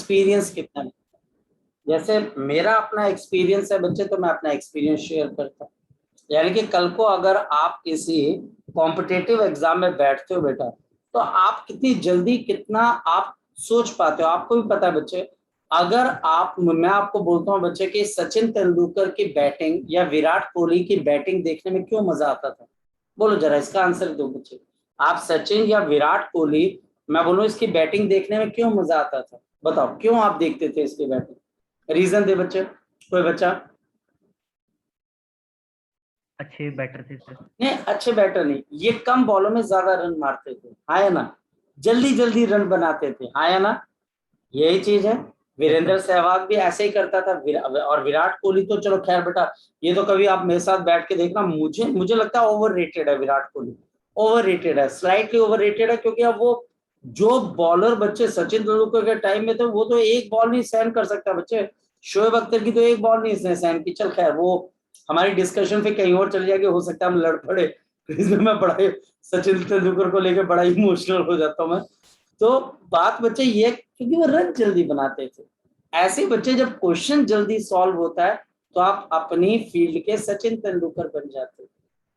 Experience कितना है। जैसे मेरा अपना एक्सपीरियंस है बच्चे, तो मैं अपना एक्सपीरियंस शेयर करता हूँ। यानी कि कल को अगर आप किसी कॉम्पिटिटिव एग्जाम में बैठते हो बेटा, तो आप कितनी जल्दी कितना आप सोच पाते हो, आपको भी पता है बच्चे। अगर आप, मैं आपको बोलता हूँ बच्चे कि सचिन तेंदुलकर की बैटिंग या विराट कोहली की बैटिंग देखने में क्यों मजा आता था, बोलो जरा इसका आंसर दो बच्चे। आप सचिन या विराट कोहली, मैं बोलूँ इसकी बैटिंग देखने में क्यों मजा आता था, बताओ क्यों आप देखते थे इसकी बैटिंग, रीजन दे बच्चे, कोई बच्चा। अच्छे बैटर थे सर। नहीं अच्छे बैटर नहीं, ये कम बॉलों में ज्यादा रन मारते थे, हाँ या ना, जल्दी जल्दी रन बनाते थे, हाँ या ना, यही चीज है। वीरेंद्र सहवाग भी ऐसे ही करता था। और विराट कोहली तो चलो खैर बेटा, ये तो कभी आप मेरे साथ बैठ के देखना, मुझे मुझे लगता है ओवर रेटेड है विराट कोहली, ओवर रेटेड है, स्लाइटली ओवर रेटेड है। क्योंकि अब वो जो बॉलर बच्चे सचिन तेंदुलकर के टाइम में थे, वो तो एक बॉल नहीं सहन कर सकता बच्चे। शोएब अख्तर की तो एक बॉल नहीं इसने सहन की। चल खैर वो हमारी डिस्कशन फिर कहीं और चली जाएगी, हो सकता है हम लड़ पड़े, इसमें मैं बड़ा सचिन तेंदुलकर को लेकर बड़ा इमोशनल हो जाता हूँ मैं। तो बात बच्चे ये, क्योंकि वो रन जल्दी बनाते थे। ऐसे बच्चे जब क्वेश्चन जल्दी सॉल्व होता है, तो आप अपनी फील्ड के सचिन तेंदुलकर बन जाते हो।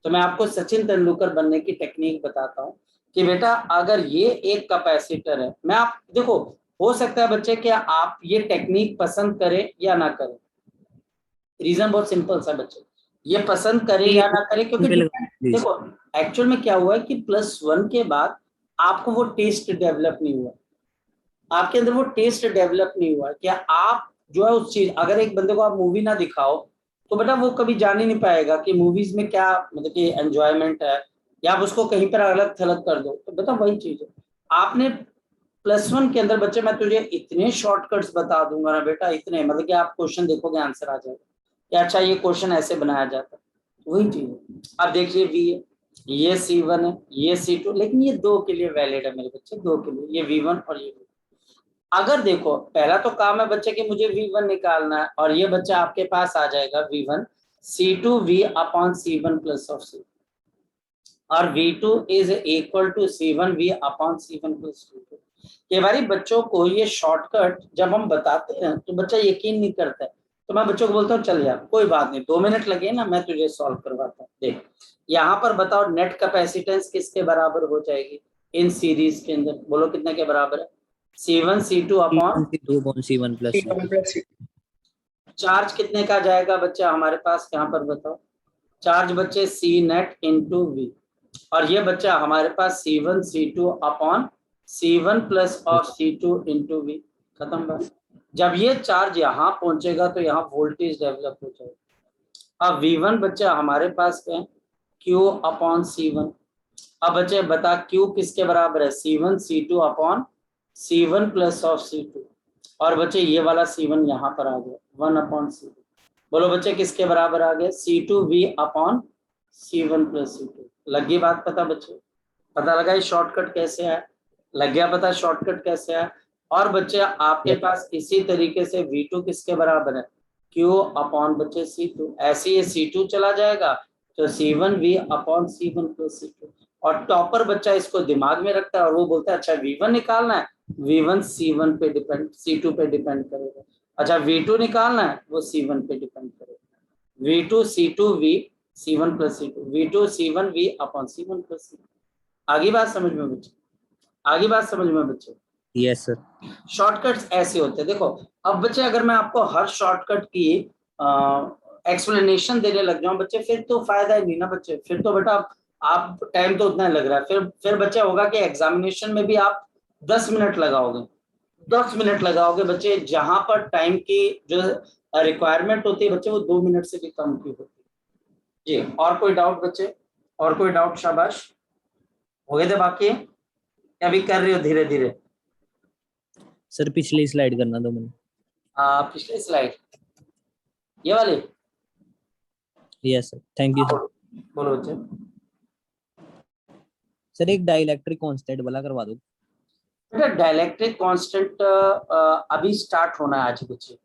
तो मैं आपको सचिन तेंदुलकर बनने की टेक्निक बताता हूँ कि बेटा अगर ये एक कैपेसिटर है, मैं आप देखो, हो सकता है बच्चे कि आप ये टेक्निक पसंद करें या ना करें। रीजन बहुत सिंपल सा बच्चे, ये पसंद करे या ना करे, क्योंकि देखो एक्चुअल में क्या हुआ है कि +1 के बाद आपको वो टेस्ट डेवलप नहीं हुआ, आपके अंदर वो टेस्ट डेवलप नहीं हुआ। क्या आप जो है उस चीज, अगर एक बंदे को आप मूवी ना दिखाओ, तो बेटा वो कभी जान ही नहीं पाएगा कि मूवीज में क्या मतलब कि एंजॉयमेंट है, या आप उसको कहीं पर अलग थलग कर दो, तो बेटा वही चीज है। आपने +1 के अंदर बच्चे, मैं तुझे इतने शॉर्टकट्स बता दूंगा ना बेटा, इतने मतलब कि आप क्वेश्चन देखोगे आंसर आ जाएगा कि अच्छा ये क्वेश्चन ऐसे बनाया जाता है, वही चीज है। अब देखिए वी है, ये C1 है, ये C2, लेकिन ये 2 के लिए वैलिड है मेरे बच्चे, 2 के लिए, ये V1 और ये V2। अगर देखो पहला तो काम है बच्चे कि मुझे V1 निकालना है, और ये बच्चा आपके पास आ जाएगा V1 C2 V upon C1 plus of C, और V2 is equal to C1 V upon C1 plus V2। ये बारी बच्चों को ये शॉर्टकट जब हम बताते हैं तो बच्चा यकीन नहीं करता है, तो मैं बच्चों को बोलता हूँ चल यार कोई बात नहीं, 2 मिनट लगे ना, मैं तुझे सॉल्व करवाता हूँ। देख यहाँ पर बताओ नेट कैपेसिटेंस किसके बराबर हो जाएगी इन सीरीज के अंदर, बोलो कितने के बराबर है, C1 C2 upon C1 plus charge कितने का जाएगा बच्चा हमारे पास यहाँ पर बताओ, चार्ज बच्चे C नेट इंटू V, और ये बच्चा हमारे पास C1 C2 upon C1 plus of C2 into V, खत्म बात। जब ये चार्ज यहाँ पहुंचेगा तो यहाँ वोल्टेज डेवलप हो जाएगा। अब V1 बच्चा हमारे पास क्या है, Q अपॉन C1। अब बच्चे बता Q किसके बराबर है, C1 C2 upon C1 plus of C2, और बच्चे ये वाला C1 यहाँ पर आ गया 1 अपॉन C2। बोलो बच्चे किसके बराबर आ गया, C2 V upon C1 plus C2। लग गई बात पता बच्चे, पता लगा ये शॉर्टकट कैसे है, लग गया पता शॉर्टकट कैसे है। और बच्चे आपके पास इसी तरीके से V2 किसके बराबर है, Q अपॉन बच्चे C2, ऐसे ये C2 चला जाएगा तो C1 V upon C1 plus C2। और टॉपर बच्चा इसको दिमाग में रखता है और वो बोलता है अच्छा V1 निकालना है, V1 C1 पे डिपेंड, C2 पे डिपेंड करेगा। अच्छा V2 निकालना है, वो C1 पे डिपेंड करेगा। V2 C2 V C1 plus C2, V2 C1 V upon C1 plus C2। आगे बात समझ में बच्चे, आगे बात समझ में बच्चे। Yes sir. शॉर्टकट्स ऐसे होते हैं। देखो अब बच्चे अगर मैं आपको हर शॉर्टकट की एक्सप्लेनेशन देने लग जाऊं बच्चे, फिर तो फायदा ही नहीं ना बच्चे, फिर तो बेटा आप टाइम तो उतना लग रहा है, फिर बच्चे होगा कि एग्जामिनेशन में भी आप 10 मिनट लगाओगे, 10 मिनट लगाओगे बच्चे, जहां पर टाइम की जो रिक्वायरमेंट होती है बच्चे वो 2 मिनट से भी कम की होती है जी। और कोई डाउट बच्चे, और कोई डाउट, शाबाश, हो गए थे बाकी, अभी कर रही हो धीरे धीरे। सर पिछली स्लाइड करना दो मैंने। पिछली स्लाइड ये वाली। Yes sir, thank you sir. बोलो बच्चे। सर एक डाइलेक्ट्रिक कांस्टेंट वाला करवा दो। बेटा डाइलेक्ट्रिक कांस्टेंट अभी स्टार्ट होना है आज बच्चे,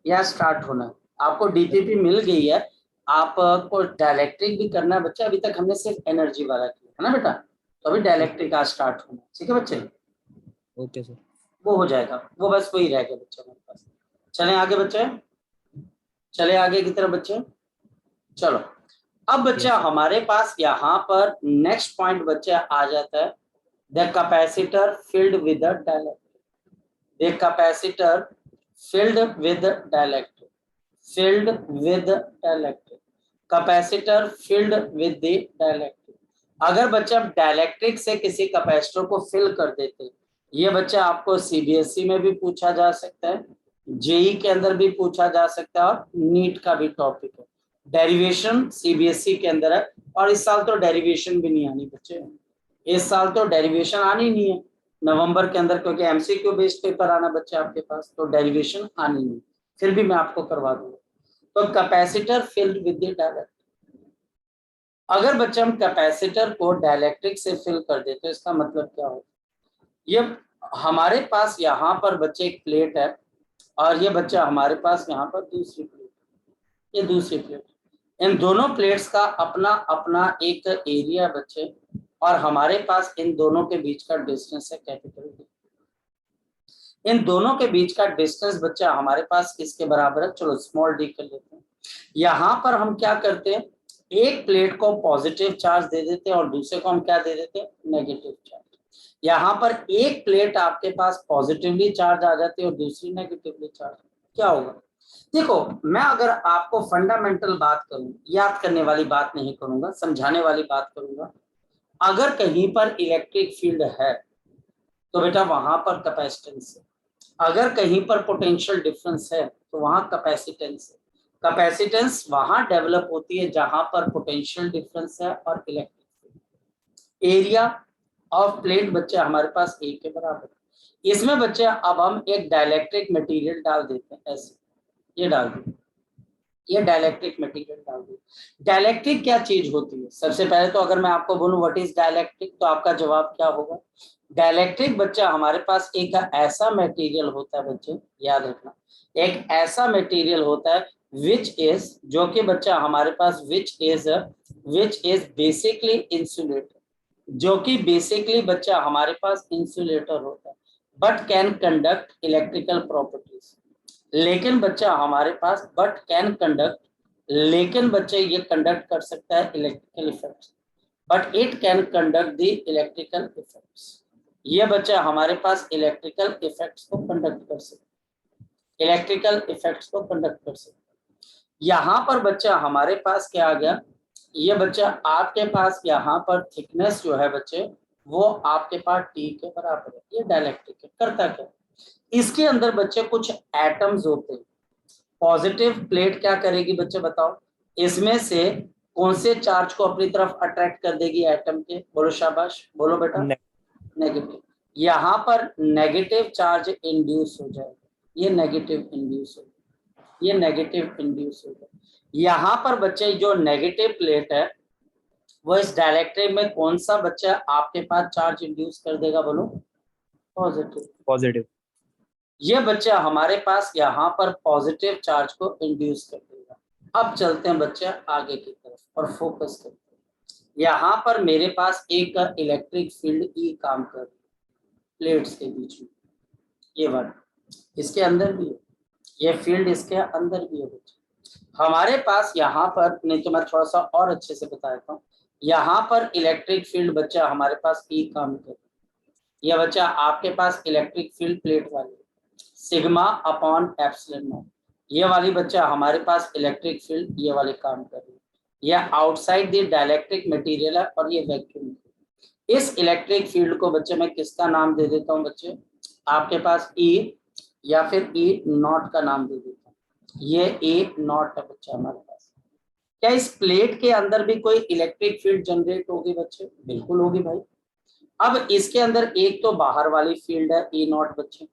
या स्टार्ट होना है, आपको डीपीपी मिल गई है, आपको डाइलेक्ट्रिक भी करना है बच्चे, अभी तक हमने सिर्फ एनर्जी वाला किया है ना बेटा, तो अभी डाइलेक्ट्रिक आज स्टार्ट होना है, ठीक है बच्चे। Okay sir. वो हो जाएगा, वो बस वही रह गया बच्चे हमारे पास। चलें आगे बच्चे, चले आगे की तरफ बच्चे। चलो अब बच्चा Yes, sir. हमारे पास यहाँ पर नेक्स्ट पॉइंट बच्चे आ जाता है, the capacitor filled with the dielectric. The capacitor filled with dielectric, filled with dielectric, capacitor filled with the dielectric. अगर बच्चा डाइलेक्ट्रिक से किसी कैपेसिटर को फिल कर देते, ये बच्चा आपको सीबीएसई में भी पूछा जा सकता है, जेई के अंदर भी पूछा जा सकता है, और नीट का भी टॉपिक है। डेरिवेशन सीबीएसई के अंदर है, और इस साल तो डेरिवेशन भी नहीं आनी बच्चे, इस साल तो डेरिवेशन आनी नहीं है नवंबर के अंदर, क्योंकि एमसीक्यू बेस्ड पेपर आना बच्चे आपके पास, तो डेरिवेशन आनी नहीं, फिर भी मैं आपको करवा दूंगा। तो capacitor filled with the dielectric, अगर बच्चे हम कैपेसिटर को डाइलेक्ट्रिक से फिल कर देते तो इसका मतलब क्या होगा, ये हमारे पास यहाँ पर बच्चे एक प्लेट है, और ये बच्चा हमारे पास यहाँ पर दूसरी प्लेट, ये दूसरी प्लेट, इन दोनों प्लेट्स का अपना अपना एक एरिया बच्चे, और हमारे पास इन दोनों के बीच का डिस्टेंस है कैपिटल डी। इन दोनों के बीच का डिस्टेंस बच्चा हमारे पास किसके बराबर है, चलो स्मॉल डी कर लेते हैं। यहाँ पर हम क्या करते हैं, एक प्लेट को पॉजिटिव चार्ज दे देते हैं और दूसरे को हम क्या दे देते हैं, नेगेटिव चार्ज। यहाँ पर एक प्लेट आपके पास पॉजिटिवली चार्ज आ जाती है और दूसरी नेगेटिवली चार्ज, क्या होगा। देखो मैं अगर आपको फंडामेंटल बात करूं, याद करने वाली बात नहीं करूंगा, समझाने वाली बात करूंगा। अगर कहीं पर इलेक्ट्रिक फील्ड है तो बेटा वहां पर कैपेसिटेंस है, अगर कहीं पर पोटेंशियल डिफरेंस है तो वहां कैपेसिटेंस है। कैपेसिटेंस वहां डेवलप होती है जहां पर पोटेंशियल डिफरेंस है और electric field. Area of plate बच्चे हमारे पास ए के बराबर है। इसमें बच्चे अब हम एक डाइलेक्ट्रिक मटेरियल डाल देते हैं, ऐसे ये डाल देते, ये डाइलेक्ट्रिक मटेरियल डाल देते। डाइलेक्ट्रिक क्या चीज होती है, सबसे पहले तो अगर मैं आपको बोलूं व्हाट इज डाइलेक्ट्रिक, तो आपका जवाब क्या होगा। डाइलेक्ट्रिक बच्चा हमारे पास एक ऐसा मटेरियल होता है बच्चे, याद रखना, एक ऐसा मटेरियल होता है विच इज, जो कि बच्चा हमारे पास विच इज बेसिकली इंसुलेटर, जो कि बेसिकली बच्चा हमारे पास इंसुलेटर होता है, but can conduct electrical properties. लेकिन बच्चा हमारे पास बट कैन कंडक्ट, लेकिन बच्चे ये कंडक्ट कर सकता है electrical effects, but it can conduct the electrical effects. ये बच्चा हमारे पास इलेक्ट्रिकल इफेक्ट्स को कंडक्ट कर सकता है, इलेक्ट्रिकल इफेक्ट्स को कंडक्ट कर सकता है। यहाँ पर बच्चा हमारे पास क्या आ गया, ये बच्चा आपके पास यहाँ पर थिकनेस जो है बच्चे वो आपके पास टी के बराबर है, ये डाइलेक्ट्रिक है। करता क्या, इसके अंदर बच्चे कुछ एटम्स होते हैं। पॉजिटिव प्लेट क्या करेगी बच्चे बताओ, इसमें से कौन से चार्ज को अपनी तरफ अट्रैक्ट कर देगी एटम के, बोलो शाबाश, बोलो बेटा, नेगेटिव। यहाँ पर नेगेटिव चार्ज इंड्यूस हो जाएगा, ये नेगेटिव इंड्यूस हो, ये नेगेटिव इंड्यूस होगा। यहाँ पर बच्चे जो नेगेटिव प्लेट है वो इस डाइलेक्ट्रिक में कौन सा बच्चा आपके पास चार्ज इंड्यूस कर देगा, बोलो, पॉजिटिव। पॉजिटिव। ये बच्चा हमारे पास यहाँ पर पॉजिटिव चार्ज को इंड्यूस कर देगा। अब चलते हैं बच्चे आगे की तरफ और फोकस करते हैं। यहाँ पर मेरे पास एक इलेक्ट्रिक फील्ड ई काम कर रही है प्लेट्स के बीच में, ये वाला इसके अंदर भी है, ये फील्ड इसके अंदर भी है बच्चे। हमारे पास यहाँ पर, नहीं तो मैं थोड़ा सा और अच्छे से बता देता हूँ, यहाँ पर इलेक्ट्रिक फील्ड बच्चा हमारे पास ई काम कर रहा है। यह बच्चा आपके पास इलेक्ट्रिक फील्ड प्लेट वाली सिग्मा अपॉन एप्सिलॉन नॉट, ये वाली बच्चा हमारे पास इलेक्ट्रिक फील्ड ये वाले काम कर रही है। यह आउटसाइड द डाइलेक्ट्रिक मटेरियल है और ये वैक्यूम। इस इलेक्ट्रिक फील्ड को बच्चे मैं किसका नाम दे देता हूँ बच्चे, आपके पास ई या फिर ई नॉट का नाम दे देता हूँ, ये ए नॉट है बच्चा हमारे पास। क्या इस प्लेट के अंदर भी कोई इलेक्ट्रिक फील्ड जनरेट होगी बच्चे, बिल्कुल होगी भाई। अब इसके अंदर एक तो बाहर वाली फील्ड है ई नॉट बच्चे,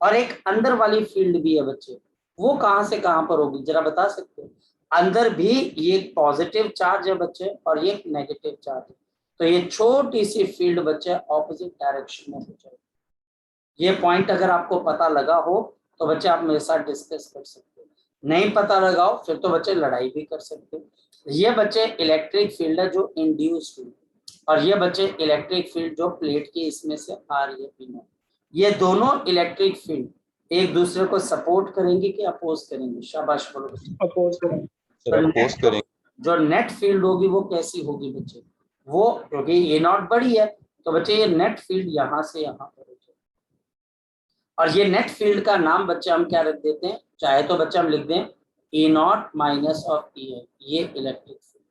और एक अंदर वाली फील्ड भी है बच्चे, वो कहां से कहां पर होगी जरा बता सकते हो। अंदर भी ये पॉजिटिव चार्ज है बच्चे और ये नेगेटिव चार्ज है, तो ये छोटी सी फील्ड बच्चे ऑपोजिट डायरेक्शन में हो जाएगी। ये पॉइंट अगर आपको पता लगा हो तो बच्चे आप मेरे साथ डिस्कस कर सकते हो, नहीं पता लगाओ फिर तो बच्चे लड़ाई भी कर सकते हो। ये बच्चे इलेक्ट्रिक फील्ड है जो इंड्यूस फील्ड, और ये बच्चे इलेक्ट्रिक फील्ड जो प्लेट की इसमें से आ रही है पी नॉट। ये दोनों इलेक्ट्रिक फील्ड एक दूसरे को सपोर्ट करेंगे कि अपोज करेंगे? शाबाश बोलो बच्चे। अपोज करेंगे। तो अपोज करेंगे। जो नेट फील्ड होगी वो कैसी होगी बच्चे? वो, क्योंकि ये नॉट बड़ी है तो बच्चे ये नेट फील्ड यहां से यहां पर हो जाए। और ये नेट फील्ड का नाम बच्चे हम क्या रख देते हैं? चाहे तो बच्चे हम लिख दें E not minus of E है, ये इलेक्ट्रिक फील्ड,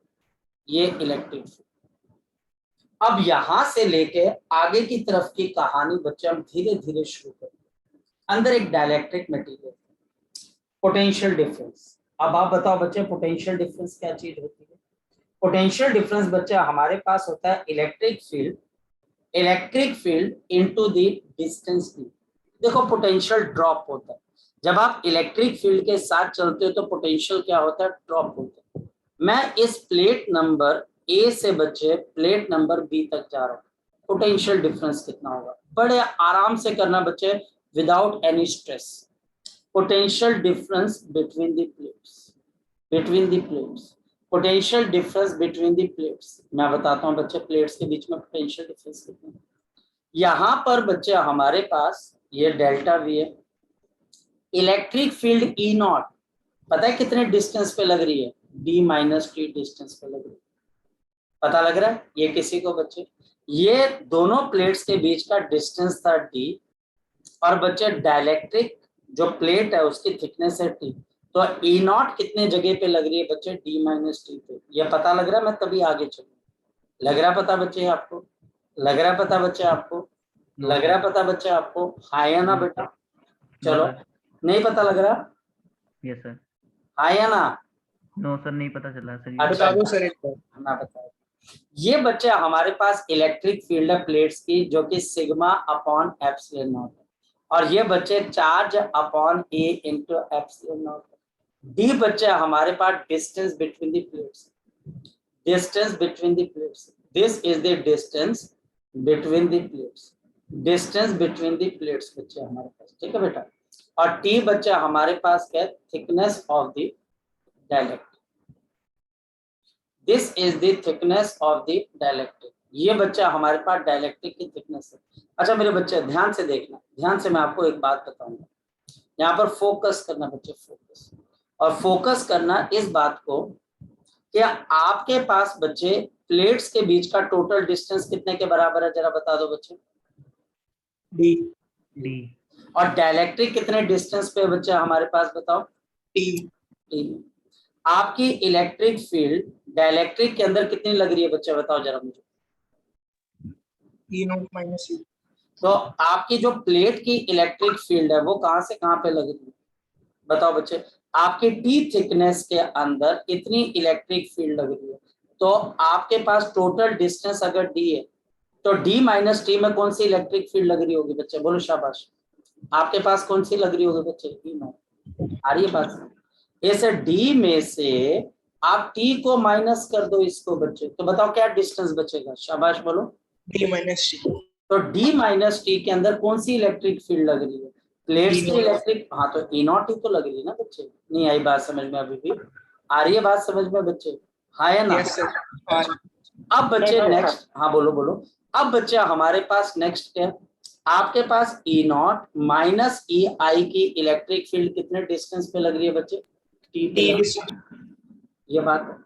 ये इलेक्ट्रिक फील्ड। अब यहां से लेके आगे की तरफ की कहानी बच्चे हम धीरे धीरे शुरू करें। अंदर एक डाइलेक्ट्रिक मटेरियल, पोटेंशियल डिफरेंस। अब आप बताओ बच्चे पोटेंशियल डिफरेंस क्या चीज होती है? पोटेंशियल डिफरेंस बच्चे हमारे पास होता है electric field into the distance D. देखो पोटेंशियल ड्रॉप होता है जब आप इलेक्ट्रिक फील्ड के साथ चलते हो, तो पोटेंशियल क्या होता है? ड्रॉप होता है। मैं इस प्लेट नंबर ए से बच्चे प्लेट नंबर बी तक जा रहा हूँ, पोटेंशियल डिफरेंस कितना होगा? बड़े आराम से करना बच्चे, without any stress. Potential difference between the plates, potential difference between the plates. मैं बताता हूँ बच्चे प्लेट्स के बीच में पोटेंशियल डिफरेंस कितना है। यहाँ पर बच्चे हमारे पास ये डेल्टा वी है, इलेक्ट्रिक फील्ड ई नॉट पता है कितने डिस्टेंस पे लग रही है? डी माइनस टी डिस्टेंस पे लग रही है। पता लग रहा है ये किसी को बच्चे? ये दोनों प्लेट्स के बीच का डिस्टेंस था डी, और बच्चे डाइलेक्ट्रिक जो प्लेट है उसकी थिकनेस है टी। तो ई नॉट कितने जगह पे लग रही है बच्चे? डी माइनस टी पे। ये पता लग रहा है? मैं तभी आगे चलूँ। लग रहा है पता बच्चे आपको? लग रहा है पता बच्चे आपको? लग रहा है पता बच्चे आपको? हाँ या ना बेटा? चलो, नहीं पता लग रहा? Yes sir. हाँ या ना? नो सर, नहीं पता चला सर। अच्छा, बता दो सर एक बार। मैं बता। ये बच्चे हमारे पास इलेक्ट्रिक फील्ड है प्लेट्स की, जो कि सिग्मा अपॉन एप्सिलॉन नॉट है, और ये बच्चे charge upon A into epsilon naught है। डी बच्चे हमारे पास distance between the plates, distance between the plates, this is the distance between the plates, distance between the plates बच्चे हमारे पास, ठीक है बेटा। और टी बच्चे हमारे पास क्या है? Thickness of the dielectric, this is the thickness of the dielectric. ये बच्चा हमारे पास डाइलेक्ट्रिक की थिकनेस है। अच्छा मेरे बच्चे ध्यान से देखना, ध्यान से मैं आपको एक बात बताऊंगा, यहाँ पर फोकस करना बच्चे, फोकस। और फोकस करना इस बात को कि आपके पास बच्चे प्लेट्स के बीच का टोटल डिस्टेंस कितने के बराबर है? जरा बता दो बच्चे। डी। डी। और डाइलेक्ट्रिक कितने डिस्टेंस पे बच्चे हमारे पास? बताओ। टी। टी। आपकी इलेक्ट्रिक फील्ड डाइलेक्ट्रिक के अंदर कितनी लग रही है बच्चे? बताओ जरा मुझे। ई नॉट माइनस ई। तो आपकी जो प्लेट की इलेक्ट्रिक फील्ड है वो कहां से कहां पे लग रही है? बताओ बच्चे। आपके टी थिकनेस के अंदर इतनी इलेक्ट्रिक फील्ड लग रही है, तो आपके पास टोटल डिस्टेंस अगर डी है, तो डी माइनस टी में कौन सी इलेक्ट्रिक फील्ड लग रही होगी बच्चे? बोलो शाबाश। आपके पास कौन सी लग रही होगी बच्चे? D not. आ रही है बात? ऐसे डी में से आप टी को माइनस कर दो इसको बच्चे, तो बताओ क्या डिस्टेंस बचेगा? शाबाश बोलो। D minus T. तो डी माइनस टी के अंदर कौन सी इलेक्ट्रिक फील्ड लग रही है? प्लेट्स की इलेक्ट्रिक। हाँ, तो ई नॉट ही तो लग रही है ना बच्चे। नहीं आई बात समझ में? अभी भी आ रही है बात समझ में बच्चे? हाँ या ना? Yes sir. अब बच्चे नेक्स्ट, हाँ बोलो बोलो। अब बच्चे हमारे पास नेक्स्ट क्या है? आपके पास ई नॉट माइनस ई आई की इलेक्ट्रिक फील्ड कितने डिस्टेंस पे लग रही है बच्चे? टी। ये बात है।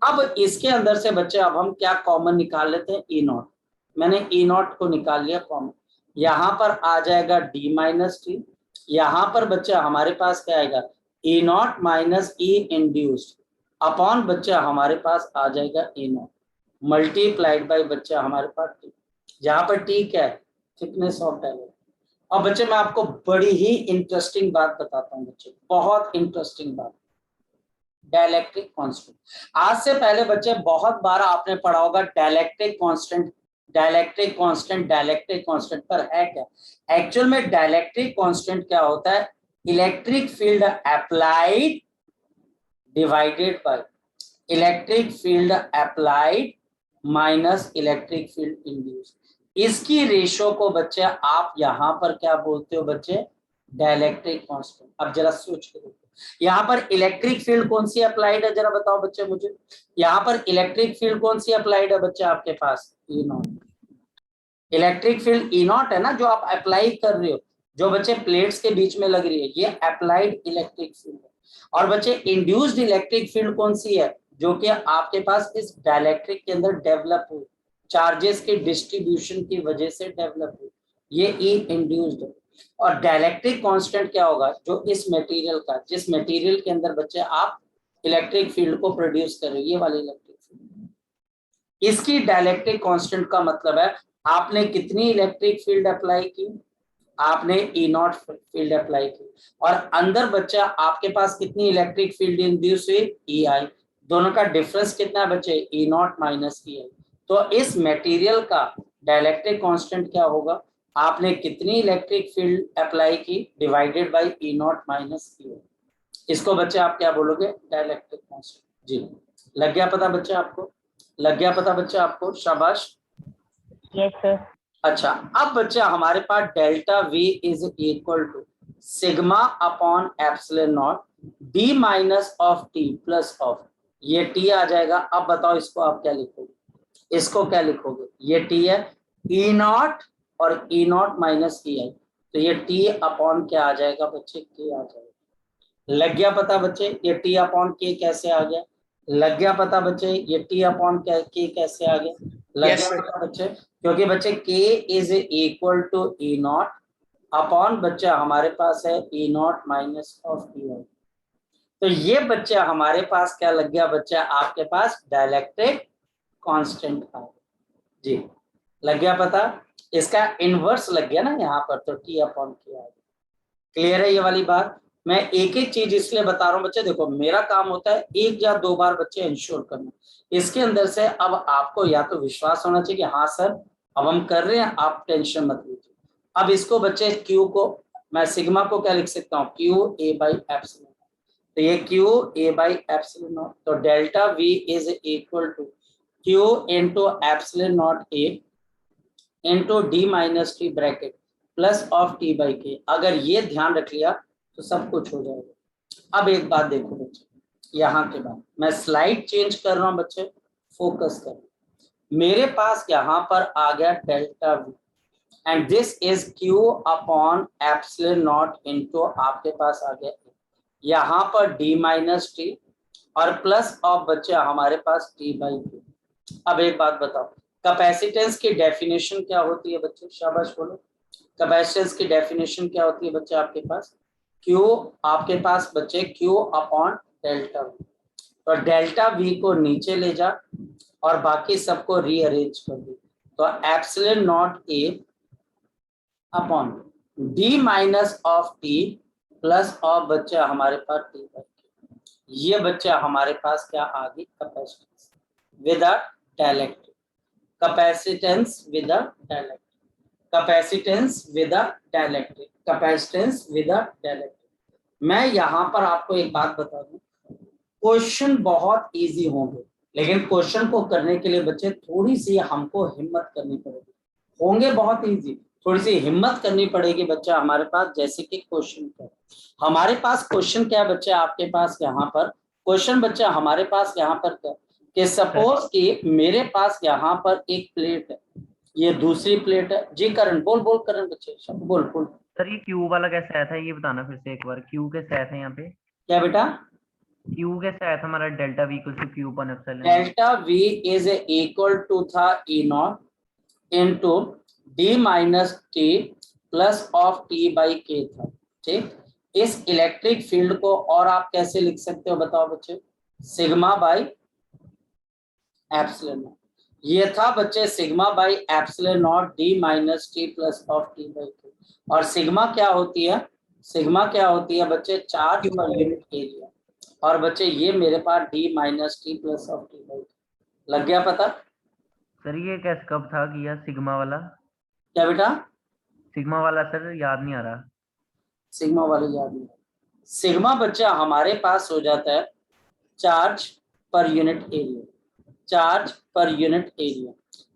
अब इसके अंदर से बच्चे अब हम क्या कॉमन निकाल लेते हैं? ई नॉट। मैंने ई नॉट को निकाल लिया कॉमन, यहाँ पर आ जाएगा डी माइनस टी, यहाँ पर बच्चे हमारे पास क्या आएगा? E naught minus E induced upon बच्चे हमारे पास आ जाएगा ई नॉट मल्टीप्लाइड बाई बच्चे हमारे पास टी, जहाँ पर टी क्या है? Thickness of dielectric. और बच्चे मैं आपको बड़ी ही इंटरेस्टिंग बात बताता हूँ बच्चे, बहुत इंटरेस्टिंग बात। डाइलेक्ट्रिक कांस्टेंट, आज से पहले बच्चे बहुत बार आपने पढ़ा होगा dielectric constant, dielectric constant, dielectric constant, पर है क्या एक्चुअल में? डाइलेक्ट्रिक कांस्टेंट क्या होता है? Electric field applied divided by electric field applied minus electric field induced. इसकी रेशो को बच्चे आप यहां पर क्या बोलते हो बच्चे? Dielectric constant. अब जरा सोच के देखो, यहाँ पर इलेक्ट्रिक फील्ड कौन सी अप्लाइड है? जरा बताओ बच्चे मुझे। यहाँ पर इलेक्ट्रिक फील्ड कौन सी अप्लाइड है बच्चे आपके पास? E naught. Electric field E naught है ना जो आप अप्लाई कर रहे हो, जो बच्चे प्लेट्स के बीच में लग रही है, ये अप्लाइड इलेक्ट्रिक फील्ड है। और बच्चे इंड्यूस्ड इलेक्ट्रिक फील्ड कौन सी है, जो कि आपके पास इस डाइलेक्ट्रिक के अंदर डेवलप हुई, चार्जेस के डिस्ट्रीब्यूशन की वजह से डेवलप हुई, ये ई इंड्यूस्ड है। और डाइलेक्ट्रिक कांस्टेंट क्या होगा, जो इस मटेरियल का, जिस मटेरियल के अंदर बच्चे आप इलेक्ट्रिक फील्ड को प्रोड्यूस कर रहे हो, ये वाली इलेक्ट्रिक फील्ड, इसकी डाइलेक्ट्रिक कांस्टेंट का मतलब है आपने कितनी इलेक्ट्रिक फील्ड अप्लाई की, आपने ई नॉट फील्ड अप्लाई की, और अंदर बच्चा आपके पास कितनी इलेक्ट्रिक फील्ड इंड्यूस हुई, ई आई। दोनों का डिफरेंस कितना है बच्चे, ई नॉट माइनस ई आई। तो इस मटेरियल का डाइलेक्ट्रिक कांस्टेंट क्या होगा, आपने कितनी इलेक्ट्रिक फील्ड अप्लाई की divided by E naught minus E I. इसको बच्चे आप क्या बोलोगे, डाइलेक्ट्रिक कांस्टेंट। जी, लग गया पता बच्चे आपको, लग गया पता बच्चे आपको, शाबाश। Yes sir. अच्छा, अब बच्चे हमारे पास delta V is equal to sigma upon epsilon naught d minus of T plus of, ये टी आ जाएगा। अब बताओ इसको आप क्या लिखोगे, इसको क्या लिखोगे, ये टी है, ई नॉट और ई नॉट माइनस ई आई, तो ये टी अपॉन क्या आ जाएगा बच्चे, के आ जाएगा। लग गया पता बच्चे, ये टी अपॉन के कैसे आ गया, लग गया पता बच्चे, ये टी अपॉन के कैसे आ गया, लग Yes, गया sir. पता बच्चे, क्योंकि बच्चे के is equal to E naught upon बच्चा हमारे पास है E naught minus of E I. तो ये बच्चा हमारे पास क्या लग गया बच्चा, आपके पास डाइलेक्ट्रिक कांस्टेंट आ जी, लग गया पता, इसका इनवर्स लग गया ना यहाँ पर, तो टी अपॉन के आ गया। क्लियर है ये वाली बात। मैं एक एक चीज इसलिए बता रहा हूँ बच्चे, देखो मेरा काम होता है एक या दो बार बच्चे इंश्योर करना, इसके अंदर से अब आपको या तो विश्वास होना चाहिए कि हाँ सर अब हम कर रहे हैं, आप टेंशन मत लीजिए। अब इसको बच्चे क्यू को मैं सिग्मा को क्या लिख सकता हूँ, क्यू ए बाई एप्सिलॉन, तो ये Q A by epsilon naught, तो delta V is equal to Q into epsilon naught A into d minus t bracket plus of t by K. अगर ये ध्यान रख लिया तो सब कुछ हो जाएगा। अब एक बात देखो बच्चे, यहाँ के बाद मैं स्लाइड चेंज कर रहा हूँ बच्चे, फोकस कर, मेरे पास यहाँ पर आ गया delta we and this is Q upon epsilon not into आपके पास आ गया यहाँ पर डी माइनस टी और प्लस ऑफ बच्चे हमारे पास टी बाई के। अब एक बात बताओ, कैपेसिटेंस की डेफिनेशन क्या होती है बच्चे, शाबाश बोलो, कैपेसिटेंस की डेफिनेशन क्या होती है बच्चे आपके पास, Q आपके पास बच्चे Q अपॉन डेल्टा वी, तो डेल्टा वी को नीचे ले जा और बाकी सबको रीअरेंज कर दे, तो epsilon naught A upon D minus of T plus of बच्चा हमारे पास टी बाई के। ये बच्चा हमारे पास क्या आ गई, capacitance with a dielectric, capacitance with a dielectric, capacitance with a dielectric, capacitance with a dielectric. मैं यहाँ पर आपको एक बात बता दूं, क्वेश्चन बहुत इजी होंगे, लेकिन क्वेश्चन को करने के लिए बच्चे थोड़ी सी हमको हिम्मत करनी पड़ेगी, होंगे बहुत इजी, थोड़ी सी हिम्मत करनी पड़ेगी बच्चा हमारे पास। जैसे कि क्वेश्चन क्या है हमारे पास, क्वेश्चन क्या है बच्चे आपके पास यहाँ पर, क्वेश्चन बच्चा हमारे पास यहाँ पर क्या कि सपोज कि मेरे पास यहाँ पर एक प्लेट है, ये दूसरी प्लेट है। जी करण बोल, बोल करण बच्चे बोल बोल। सर ये क्यू वाला कैसे आया था, ये बताना फिर से एक बार, क्यू कैसे आया था यहाँ पे, क्या बेटा, क्यू कैसे आया था हमारा, delta V equal to Q upon epsilon. Delta V is equal to था E naught into d minus t plus of t by K था, ठीक। इस इलेक्ट्रिक फील्ड को और आप कैसे लिख सकते हो बताओ बच्चे, सिग्मा बाई एप्सिलॉन नॉट, ये था बच्चे sigma by epsilon naught d minus t plus of t by के। और सिग्मा क्या होती है, सिग्मा क्या होती है बच्चे, चार्ज पर यूनिट एरिया, और बच्चे ये मेरे पास d minus t plus of t by K. लग गया पता। सर ये कैसे कब था किया सिग्मा वाला, क्या बेटा, सिग्मा वाला सर याद नहीं आ रहा। सिग्मा वाले याद नहीं, सिग्मा बच्चा हमारे पास हो जाता है charge per unit area, charge per unit area.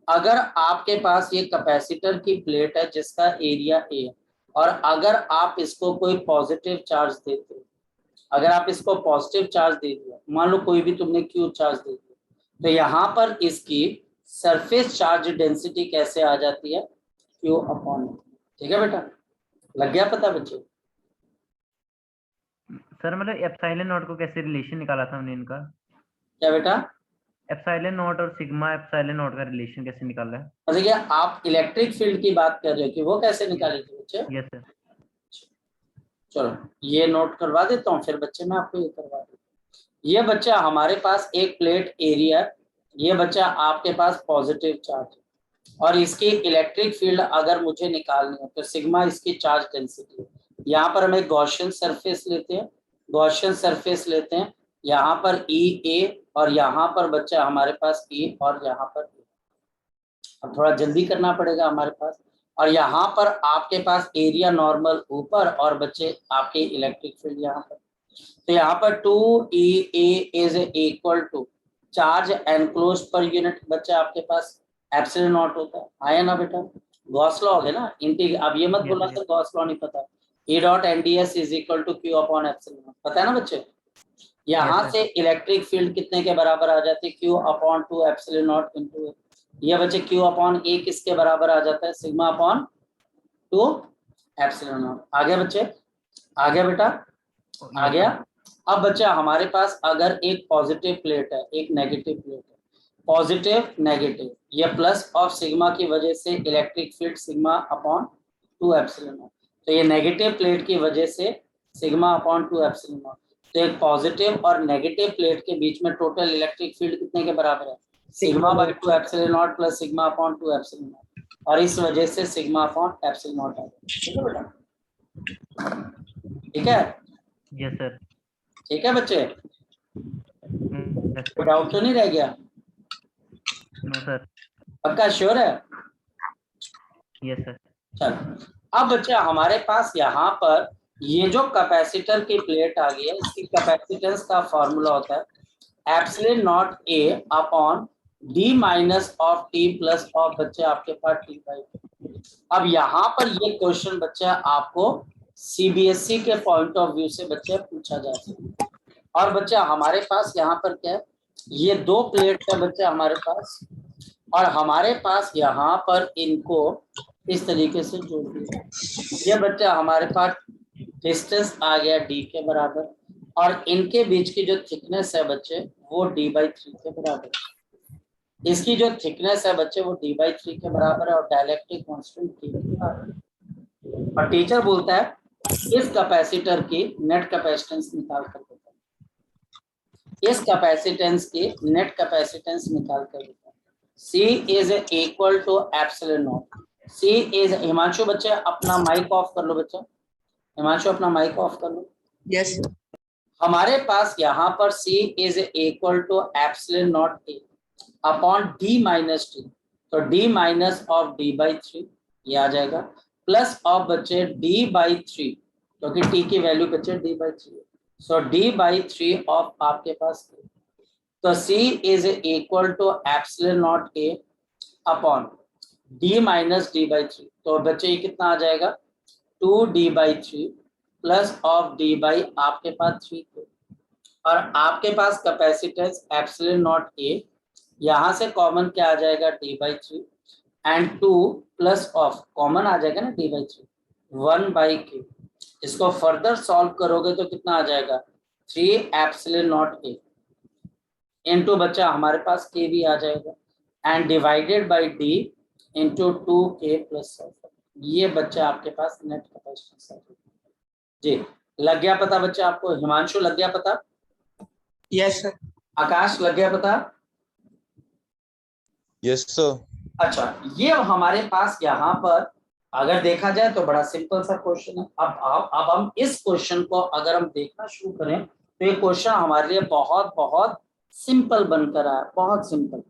अगर आपके पास ये कैपेसिटर की प्लेट है जिसका एरिया ए है, और अगर आप इसको कोई पॉजिटिव चार्ज देते हो, अगर आप इसको पॉजिटिव चार्ज दे दिया, मान लो कोई भी तुमने क्यू चार्ज दे दिया, तो यहाँ पर इसकी सरफेस चार्ज डेंसिटी कैसे आ जाती है, क्यू अपॉन, ठीक है बेटा, लग गया पता बच्चे? सर मतलब एप्सिलॉन नॉट को कैसे रिलेशन निकाला था हमने इनका? क्या बेटा? एप्सिलॉन नॉट और सिग्मा एप्सिलॉन नॉट का रिलेशन कैसे निकाला है? मतलब क्या आप इलेक्ट्रिक फील्ड की बात कर रहे हो कि वो कैसे निकाली थी बच्चे? Yes sir. चलो ये नोट करवा देता हूँ, फिर बच्चे मैं आपको ये करवा दूँ। ये बच्चा हमारे पास एक प्लेट एरिया, ये बच्चा आपके पास पॉजिटिव चार्ज है और इसकी इलेक्ट्रिक फील्ड अगर मुझे निकालनी है तो सिग्मा इसकी चार्ज डेंसिटी है। यहाँ पर हम एक गॉसियन सरफेस लेते हैं, गॉसियन सरफेस लेते हैं, यहाँ पर ई ए और यहाँ पर बच्चा हमारे पास ई और यहाँ पर ए। अब थोड़ा जल्दी करना पड़ेगा हमारे पास, और यहाँ पर आपके पास एरिया नॉर्मल ऊपर और बच्चे आपके इलेक्ट्रिक फील्ड यहाँ पर। तो यहाँ पर 2E A is equal to charge enclose per unit बच्चा आपके पास एप्सिलॉन नॉट होता है, आया ना बेटा? गॉस लॉ है ना इंटी, अब ये मत बोला सर गॉस लॉ नहीं पता। E dot NdS is equal to Q upon epsilon naught, पता है ना बच्चे? यहाँ से इलेक्ट्रिक फील्ड कितने के बराबर आ जाती है? Q upon 2 epsilon naught into A. ये बच्चे Q अपॉन ए किसके बराबर आ जाता है? Sigma upon 2 epsilon naught. आ गया बच्चे? आ गया बेटा? आ गया? अब बच्चा हमारे पास अगर एक पॉजिटिव प्लेट है, एक नेगेटिव प्लेट है, पॉजिटिव नेगेटिव, ये प्लस ऑफ सिग्मा की वजह से electric field sigma upon 2 epsilon naught. तो ये नेगेटिव प्लेट की वजह से सिग्मा अपॉन 2 एप्सिलॉन नॉट। तो एक पॉजिटिव और नेगेटिव प्लेट के बीच में टोटल इलेक्ट्रिक फील्ड कितने के बराबर है? Sigma by 2 epsilon not plus sigma upon 2 epsilon not, और इस वजह से सिग्मा अपॉन एप्सिलॉन नॉट है। ठीक है बेटा? ठीक है? Yes sir. ठीक है बच्चे, कोई डाउट तो नहीं रह गया? No sir. पक्का श्योर है? Yes sir. चलो अब बच्चा हमारे पास यहाँ पर ये जो कैपेसिटर की प्लेट आ गई है, इसकी कैपेसिटेंस का फॉर्मूला होता है epsilon naught A upon D minus of T plus of बच्चे आपके पास टी बाई। अब यहाँ पर ये क्वेश्चन बच्चा आपको सीबीएसई के पॉइंट ऑफ व्यू से बच्चे पूछा जा सकता है। और बच्चा हमारे पास यहाँ पर क्या है, ये दो प्लेट है बच्चे हमारे पास, और हमारे पास यहाँ पर इनको इस तरीके से जोड़ दिया। ये बच्चा हमारे पास डिस्टेंस आ गया डी के बराबर, और इनके बीच की जो थिकनेस है बच्चे वो d/3 के बराबर है। इसकी जो थिकनेस है बच्चे वो d/3 के बराबर है और डाइलेक्ट्रिक कांस्टेंट t के बराबर है। और टीचर बोलता है इस कैपेसिटर की नेट कैपेसिटेंस निकाल कर देता है, इस कैपेसिटेंस की नेट कैपेसिटेंस निकाल कर देता है। C is equal to epsilon naught. C is, Himanshu बच्चे अपना माइक ऑफ कर लो बच्चा, हिमांशु अपना माइक ऑफ कर लो। यस हमारे पास यहाँ पर C is equal to epsilon naught A upon D minus T, तो d माइनस ऑफ d/3 ये आ जाएगा, प्लस ऑफ बच्चे d/3 क्योंकि t की वैल्यू बच्चे d/3 है, सो d/3 ऑफ आपके पास a। तो C is equal to epsilon naught A upon d minus d/3, तो बच्चे ये कितना आ जाएगा 2d/3 plus of d by आपके पास 3 को, और आपके पास कैपेसिटेंस एप्सिलॉन नॉट ए, यहाँ से कॉमन क्या आ जाएगा d/3 and 2 plus of common आ जाएगा ना d/3 1/k। इसको फर्दर सॉल्व करोगे तो कितना आ जाएगा 3 एप्सिलॉन नॉट ए इनटू बच्चा हमारे पास k भी आ जाएगा and divided by d into 2k plus. ये बच्चा आपके पास नेट कैपेसिटेंस है। जी लग गया पता बच्चा आपको? हिमांशु लग गया पता? Yes sir. आकाश लग गया पता? Yes sir. अच्छा ये हमारे पास यहाँ पर अगर देखा जाए तो बड़ा सिंपल सा क्वेश्चन है। अब हम इस क्वेश्चन को अगर हम देखना शुरू करें तो ये क्वेश्चन हमारे लिए बहुत बहुत सिंपल बनकर आया, बहुत सिंपल।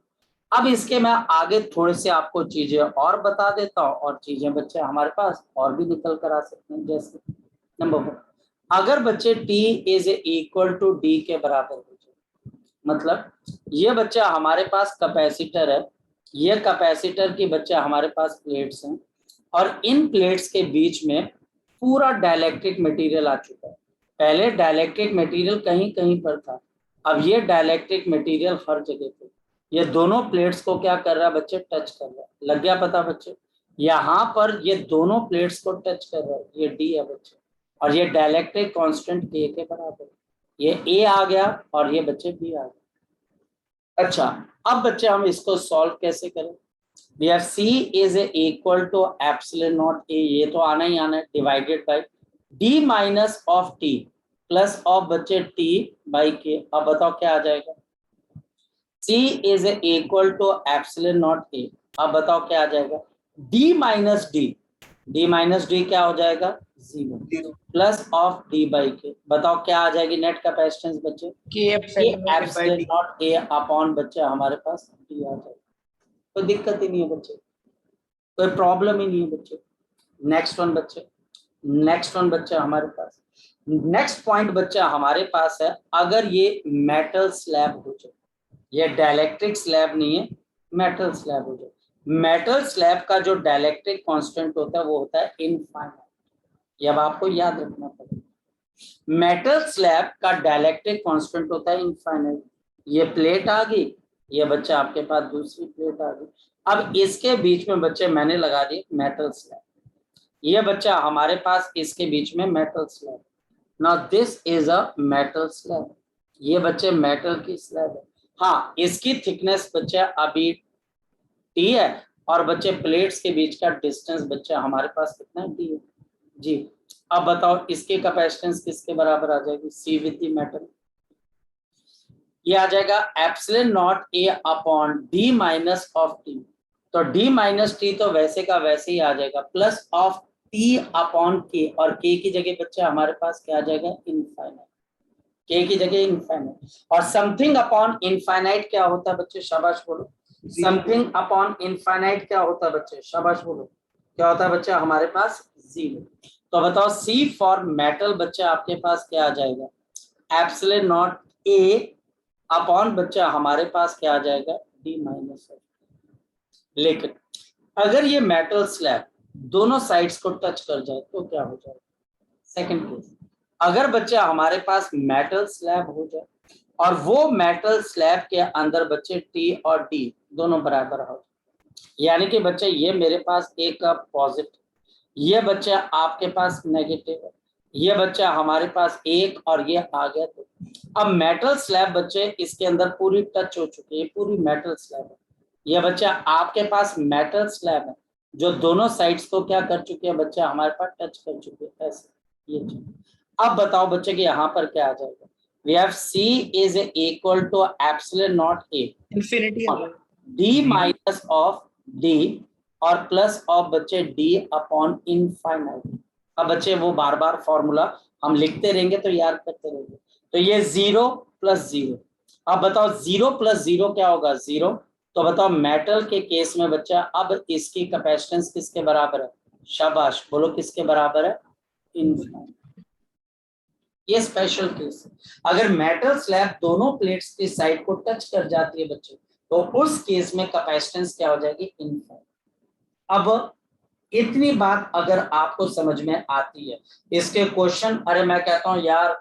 अब इसके मैं आगे थोड़े से आपको चीजें और बता देता हूँ, और चीजें बच्चे हमारे पास और भी निकल कर आ सकते हैं। जैसे नंबर 1, अगर बच्चे t is equal to d के बराबर हो जाए, मतलब ये बच्चा हमारे पास कैपेसिटर है, ये कैपेसिटर की बच्चा हमारे पास प्लेट्स हैं, और इन प्लेट्स के बीच में पूरा डाइलेक्ट्रिक मटेरियल आ चुका है। पहले डाइलेक्ट्रिक मटेरियल कहीं कहीं पर था, अब ये डाइलेक्ट्रिक मटेरियल हर जगह पे, ये दोनों प्लेट्स को क्या कर रहा है बच्चे, टच कर रहा है। लग गया पता बच्चे? यहाँ पर ये दोनों प्लेट्स को टच कर रहा है, ये डी है बच्चे, और ये डायलेक्ट्रिक कांस्टेंट के बराबर है। ये ए आ गया और ये बच्चे बी आ गया। अच्छा, अब बच्चे हम इसको सॉल्व कैसे करें? We have C is equal to epsilon naught A, ये तो आना ही आना है, divided by D minus of T plus of बच्चे टी बाई के। अब बताओ क्या आ जाएगा? C is equal to epsilon naught A. अब बताओ क्या आ जाएगा? D minus D, D minus D क्या हो जाएगा? 0 प्लस ऑफ D बाई के। बताओ क्या आ जाएगी नेट कैपेसिटेंस बच्चे? K epsilon naught A upon बच्चे हमारे पास D आ जाएगा। कोई दिक्कत ही नहीं है बच्चे, कोई प्रॉब्लम ही नहीं है बच्चे। नेक्स्ट वन बच्चे, नेक्स्ट वन बच्चे हमारे पास, नेक्स्ट पॉइंट बच्चा हमारे पास है, अगर ये मेटल स्लैब हो जाए, ये डाइलेक्ट्रिक स्लैब नहीं है, मेटल स्लैब हो जाए। मेटल स्लैब का जो डाइलेक्ट्रिक कांस्टेंट होता है वो होता है इनफाइनाइट। ये अब आपको याद रखना पड़ेगा, मेटल स्लैब का डाइलेक्ट्रिक कांस्टेंट होता है इनफाइनाइट। ये प्लेट आ गई, ये बच्चा आपके पास दूसरी प्लेट आ गई। अब इसके बीच में बच्चे मैंने लगा दिए मेटल स्लैब, ये बच्चा हमारे पास इसके बीच में metal slab. Now this is a metal slab, ये बच्चे मेटल की स्लैब है। हाँ, इसकी थिकनेस बच्चे अभी टी है, और बच्चे प्लेट्स के बीच का डिस्टेंस बच्चे हमारे पास कितना है? डी है जी। अब बताओ इसकी कैपेसिटेंस किसके बराबर आ जाएगी? सी विद द मेटल, ये आ जाएगा epsilon naught A upon D minus of T. तो डी माइनस टी तो वैसे का वैसे ही आ जाएगा, प्लस ऑफ टी अपॉन के, और के की जगह बच्चे हमारे पास क्या आ जाएगा? इनफाइनाइट, के की जगह इनफाइनाइट। और समथिंग अपॉन इनफाइनाइट क्या होता है बच्चे? शाबाश बोलो। समथिंग अपॉन इनफाइनाइट क्या होता है बच्चे? शाबाश बोलो। क्या होता है बच्चे हमारे पास? 0। तो बताओ सी फॉर मेटल बच्चे आपके पास क्या आ जाएगा? एप्सिलॉन नॉट ए अपॉन बच्चा हमारे पास क्या आ जाएगा? D minus. लेकिन अगर ये मेटल स्लैब दोनों साइड्स को टच कर जाए तो क्या हो जाएगा? सेकंड केस, अगर बच्चा हमारे पास मेटल स्लैब हो जाए और वो मेटल स्लैब के अंदर बच्चे टी और डी दोनों बराबर हो, यानी कि बच्चे ये मेरे पास एक पॉजिटिव, ये बच्चा आपके पास नेगेटिव है, ये बच्चा हमारे पास एक, और ये आ गया। तो अब मेटल स्लैब बच्चे इसके अंदर पूरी टच हो चुकी है, पूरी मेटल स्लैब है। ये बच्चा आपके पास मेटल स्लैब है जो दोनों साइड्स को क्या कर चुके हैं बच्चा? हमारे पास टच कर चुके हैं, ऐसे ये। अब बताओ बच्चे कि यहाँ पर क्या आ जाएगा? We have C is equal to epsilon naught A infinity D minus of D और प्लस ऑफ बच्चे D अपॉन इनफाइनाइट। अब बच्चे वो बार बार फॉर्मूला हम लिखते रहेंगे तो याद करते रहेंगे। तो ये 0 प्लस 0। अब बताओ 0 प्लस 0 क्या होगा? 0। तो बताओ मेटल के केस में बच्चा अब इसकी कैपेसिटेंस किसके बराबर है? शाबाश बोलो, किसके बराबर है? इनफाइनाइट। ये स्पेशल केस है, अगर मेटल स्लैब दोनों प्लेट्स की साइड को टच कर जाती है बच्चे, तो उस केस में कैपेसिटेंस क्या हो जाएगी? इनफाइनाइट। अब इतनी बात अगर आपको समझ में आती है, इसके क्वेश्चन, अरे मैं कहता हूं यार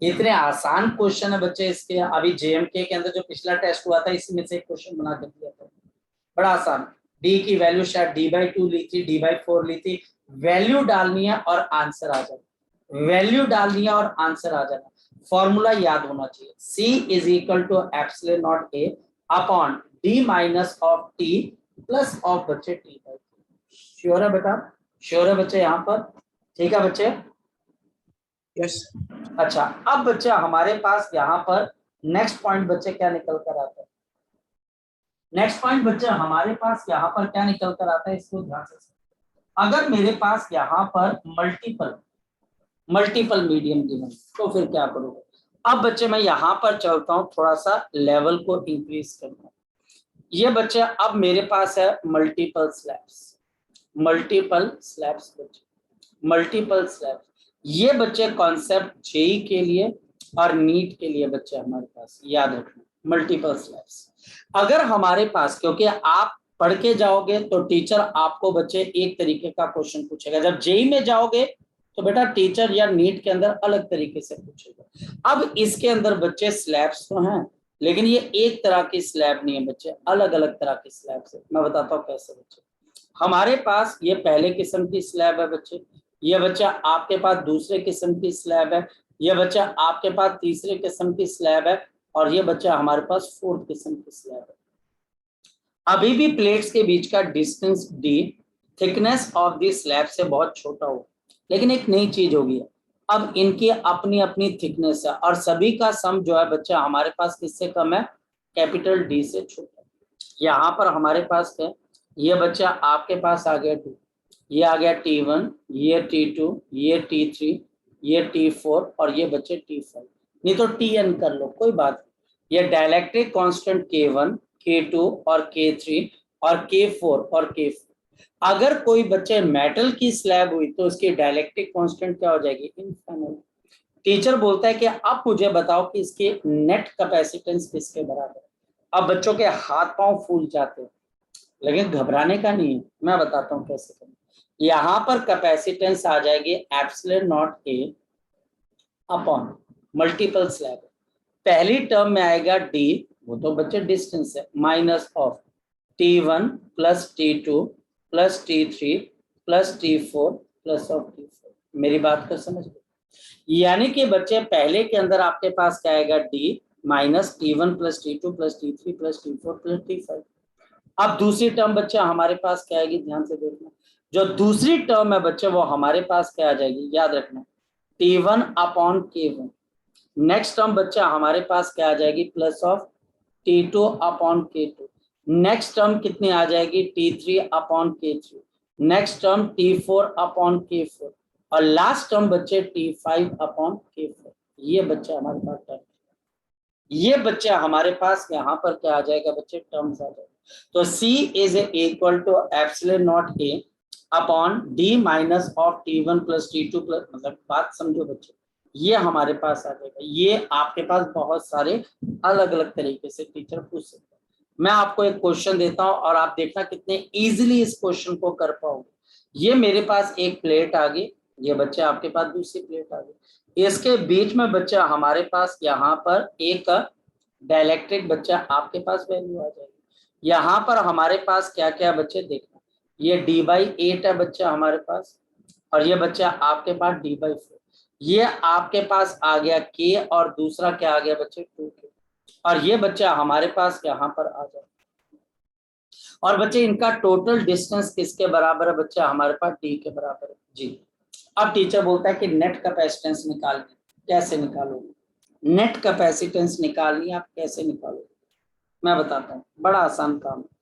इतने आसान क्वेश्चन है बच्चे इसके। अभी जेएमके के अंदर जो पिछला टेस्ट हुआ था इसी में से एक क्वेश्चन बना कर दिया था, बड़ा आसान। डी की वैल्यू शायद D/2 ली थी, D/4 ली थी, वैल्यू डालनी है और आंसर आ जाए, वैल्यू डालनी है और आंसर आ जाना। फॉर्मूला याद होना चाहिए, C is equal to epsilon naught A upon D minus of T plus of बच्चे T/2। श्योर है बेटा? श्योर है बच्चे यहाँ पर? ठीक है बच्चे? yes अच्छा, अब बच्चे हमारे पास यहाँ पर नेक्स्ट पॉइंट बच्चे क्या निकल कर आता है? नेक्स्ट पॉइंट बच्चे हमारे पास यहाँ पर क्या निकल कर आता है, इसको ध्यान से। अगर मेरे पास यहाँ पर मल्टीपल मीडियम गिवन, तो फिर क्या करोगे? अब बच्चे मैं यहाँ पर चलता हूँ, थोड़ा सा लेवल को इंक्रीज करता हूँ। ये बच्चे अब मेरे पास है मल्टीपल स्लैब्स बच्चे, मल्टीपल स्लैब्स। ये बच्चे कॉन्सेप्ट जेई के लिए और नीट के लिए बच्चे हमारे पास याद रखना, मल्टीपल स्लैब्स। अगर हमारे पास, क्योंकि आप पढ़ के जाओगे तो टीचर आपको बच्चे एक तरीके का क्वेश्चन पूछेगा, जब जेई में जाओगे तो बेटा टीचर या नीट के अंदर अलग तरीके से पूछेगा। अब इसके अंदर बच्चे स्लैब्स तो हैं, लेकिन ये एक तरह की स्लैब नहीं है बच्चे, अलग अलग तरह की स्लैब्स है। मैं बताता हूँ कैसे बच्चे। हमारे पास ये पहले किस्म की स्लैब है बच्चे, ये बच्चा आपके पास दूसरे किस्म की स्लैब है, ये बच्चा आपके पास तीसरे किस्म की स्लैब है, और ये बच्चा हमारे पास फोर्थ किस्म की स्लैब है। अभी भी प्लेट्स के बीच का distance D thickness of the slab से बहुत छोटा हो, लेकिन एक नई चीज होगी, अब इनकी अपनी अपनी थिकनेस है और सभी का सम जो है बच्चा हमारे पास किससे कम है, कैपिटल डी से छोटा। यहाँ पर हमारे पास है, ये बच्चा आपके पास आ गया टी, ये आ गया T1, ये T2, ये T3, ये T4 और ये बच्चे T5, नहीं तो Tn कर लो कोई बात नहीं। ये डायलैक्ट्रिक कांस्टेंट K1, K2 और K3 और K4 और K4। अगर कोई बच्चे मेटल की स्लैब हुई तो उसकी डायलैक्ट्रिक कांस्टेंट क्या हो जाएगी, इनफाइनाइट। टीचर बोलता है कि अब मुझे बताओ कि इसकी नेट कैपेसिटेंस किसके बराबर है। अब बच्चों के हाथ पांव फूल जाते हैं, लेकिन घबराने का नहीं है, मैं बताता हूं कैसे करना। यहां पर कैपेसिटेंस आ जाएगी epsilon naught A upon multiple slab, पहली टर्म में आएगा डी, वो तो बच्चे डिस्टेंस है, minus of T1 plus T2 plus T3 plus T4 plus of T4। मेरी बात को समझ लो, यानी कि बच्चे पहले के अंदर आपके पास क्या आएगा, D minus T1 plus T2 plus T3 plus T4 plus T5। अब दूसरी टर्म बच्चा हमारे पास क्या आएगी, ध्यान से देखना, जो दूसरी टर्म है बच्चे वो हमारे पास क्या आ जाएगी, याद रखना T1 upon K1। Next term बच्चा हमारे पास क्या आ जाएगी, plus of T2 upon K2। Next term कितनी आ जाएगी, T3 upon K3। Next term T4 upon K4 और लास्ट टर्म बच्चे T5 अपॉन K4। ये बच्चा हमारे पास टर्म, ये बच्चा हमारे पास यहाँ पर क्या आ जाएगा बच्चे, टर्म्स आ जाएगा। तो C is equal to epsilon naught A upon D minus of T1 plus T2 plus, मतलब बात समझो बच्चे, ये हमारे पास आ जाएगा। ये आपके पास बहुत सारे अलग अलग तरीके से टीचर पूछ सकते हैं। मैं आपको एक क्वेश्चन देता हूं और आप देखना कितने इजीली इस क्वेश्चन को कर पाओगे। ये मेरे पास एक प्लेट आ गई, ये बच्चे आपके पास दूसरी प्लेट आ गई, इसके बीच में बच्चा हमारे पास यहाँ पर एक डायलैक्ट्रिक बच्चा आपके पास वैल्यू आ जाएगी। यहाँ पर हमारे पास क्या क्या बच्चे देखना, ये D/8 है बच्चा हमारे पास, और ये बच्चा आपके पास D/4, ये आपके पास आ गया K और दूसरा क्या आ गया बच्चे 2K, और ये बच्चा हमारे पास यहाँ पर आ जाए। और बच्चे इनका टोटल डिस्टेंस किसके बराबर है, बच्चा हमारे पास D के बराबर है जी। अब टीचर बोलता है कि नेट कैपेसिटेंस निकालनी, कैसे निकालोगे, नेट कैपेसिटेंस निकालनी आप कैसे निकालोगे, मैं बताता हूँ, बड़ा आसान काम है।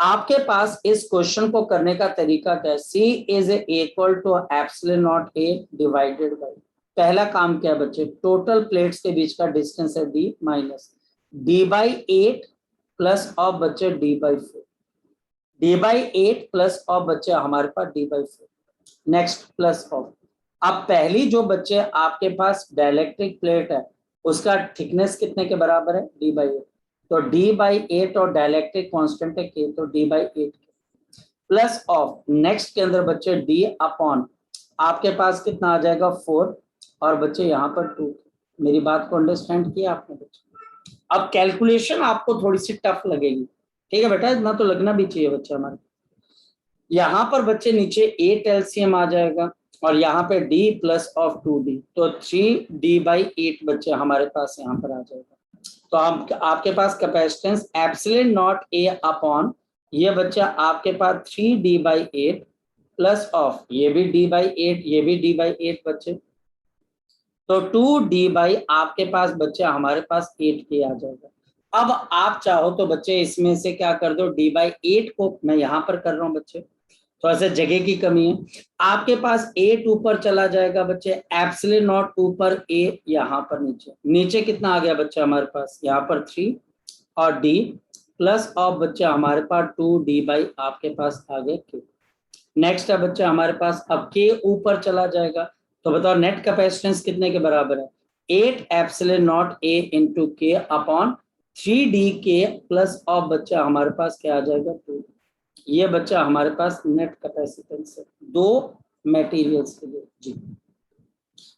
आपके पास इस क्वेश्चन को करने का तरीका क्या है, C is equal to epsilon naught A divided by, पहला काम क्या है बच्चे, टोटल प्लेट्स के बीच का डिस्टेंस है D minus D/8 plus of बच्चे D/4, D/8 प्लस ऑफ बच्चे हमारे पास D/4, नेक्स्ट प्लस ऑफ। अब पहली जो बच्चे आपके पास डायलैक्ट्रिक प्लेट है उसका थिकनेस कितने के बराबर है, D/8, तो D/8 और डायलैक्ट्रिक कांस्टेंट है K, तो D/8 प्लस ऑफ नेक्स्ट के अंदर बच्चे D अपॉन आपके पास कितना आ जाएगा 4 और बच्चे यहाँ पर 2। मेरी बात को अंडरस्टैंड किया आपने बच्चे। अब कैलकुलेशन आपको थोड़ी सी टफ लगेगी, ठीक है बेटा, इतना तो लगना भी चाहिए बच्चे हमारे। यहाँ पर बच्चे नीचे 8 LCM आ जाएगा और यहाँ पे D प्लस ऑफ 2D, तो 3D/8 बच्चे हमारे पास यहाँ पर आ जाएगा। तो आपके पास capacitance epsilon naught A upon ये बच्चा आपके पास 3D/8 प्लस ऑफ ये भी D/8 ये भी D/8 बच्चे, तो 2D आपके पास बच्चे हमारे पास 8K आ जाएगा। अब आप चाहो तो बच्चे इसमें से क्या कर दो, D/8 को मैं यहाँ पर कर रहा हूँ बच्चे, थोड़ा सा जगह की कमी है, आपके पास 8 ऊपर चला जाएगा बच्चे, एप्सिलॉन नॉट ऊपर A यहाँ पर नीचे, नीचे कितना आ गया बच्चा हमारे पास यहाँ पर 3 और D प्लस ऑफ बच्चा हमारे पास 2D आपके पास आ गया K। नेक्स्ट है बच्चा हमारे पास अब K ऊपर चला जाएगा, तो बताओ नेट कैपेसिटेंस कितने के बराबर है, 8 epsilon naught A into K upon 3DK plus of बच्चा हमारे पास क्या आ जाएगा 2। ये बच्चा हमारे पास नेट कैपेसिटेंस है दो मटेरियल्स के लिए जी।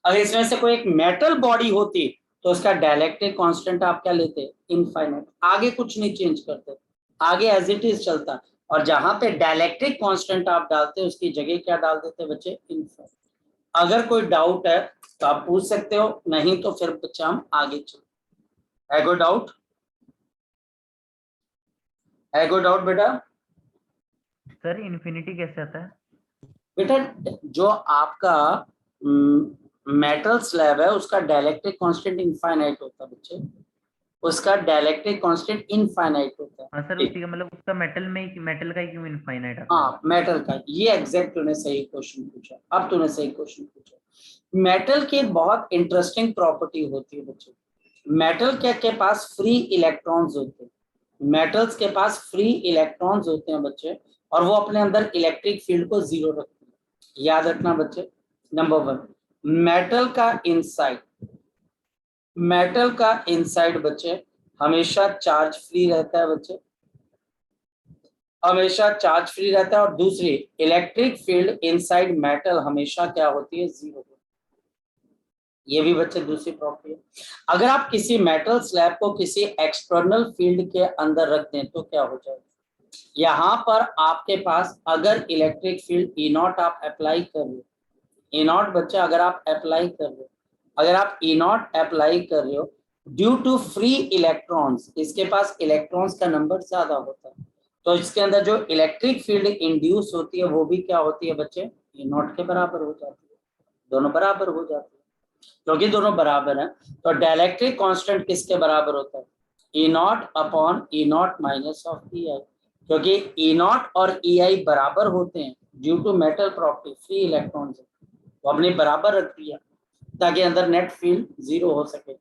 अगर इसमें से कोई एक मेटल बॉडी होती तो उसका डायलैक्ट्रिक कांस्टेंट आप क्या लेते, इनफाइनाइट, आगे कुछ नहीं चेंज करते, आगे एज इट इज चलता, और जहां पे डाइलेक्ट्रिक कांस्टेंट आप डालते हो उसकी जगह क्या डाल देते हैं बच्चे, इनफाइनाइट। अगर कोई डाउट है तो आप पूछ सकते हो, नहीं तो फिर बच्चा हम आगे चलते। है कोई डाउट? है कोई डाउट बेटा? सर इन्फिनिटी कैसे आता है? बेटा जो आपका मेटल स्लैब है उसका डाइलेक्ट्रिक कांस्टेंट इनफाइनाइट होता है बच्चे, उसका डाइलेक्ट्रिक कांस्टेंट इनफाइनाइट होता हाँ सर, है। उसी का मतलब उसका मेटल का ही क्यों इनफाइनाइट आता है? हाँ मेटल का, ये एग्जैक्ट तूने सही क्वेश्चन पूछा, अब तूने सही क्वेश्चन पूछा। मेटल की बहुत इंटरेस्टिंग प्रॉपर्टी होती है बच्चों, मेटल के पास फ्री इलेक्ट्रॉन्स होते हैं, मेटल्स के पास फ्री इलेक्ट्रॉन्स होते हैं बच्चे, और वो अपने अंदर इलेक्ट्रिक फील्ड को जीरो रखते हैं। याद रखना बच्चे, नंबर 1 मेटल का इनसाइड, मेटल का इनसाइड बच्चे हमेशा चार्ज फ्री रहता है बच्चे, हमेशा चार्ज फ्री रहता है। और दूसरी इलेक्ट्रिक फील्ड इनसाइड मेटल हमेशा क्या होती है, जीरो। ये भी बच्चे दूसरी प्रॉपर्टी है। अगर आप किसी मेटल स्लैब को किसी एक्सटर्नल फील्ड के अंदर रख दें तो क्या हो जाएगा, यहाँ पर आपके पास अगर इलेक्ट्रिक फील्ड ई नॉट आप अप्लाई कर रहे हो, ई नॉट बच्चे अगर आप अप्लाई कर रहे हो, अगर आप ई नॉट अप्लाई कर रहे हो ड्यू टू फ्री इलेक्ट्रॉन्स, इसके पास इलेक्ट्रॉन्स का नंबर ज्यादा होता है, तो इसके अंदर जो इलेक्ट्रिक फील्ड इंड्यूस होती है वो भी क्या होती है बच्चे, ई नॉट के बराबर हो जाती है, दोनों बराबर हो जाती है। क्योंकि दोनों बराबर हैं तो डाइलेक्ट्रिक कांस्टेंट किसके बराबर होता है, E naught upon E naught minus of E I, क्योंकि ई नॉट और ई आई बराबर होते हैं due to metal property, free electrons वो अपने बराबर रख दिया ताकि अंदर नेट फील्ड जीरो हो सके।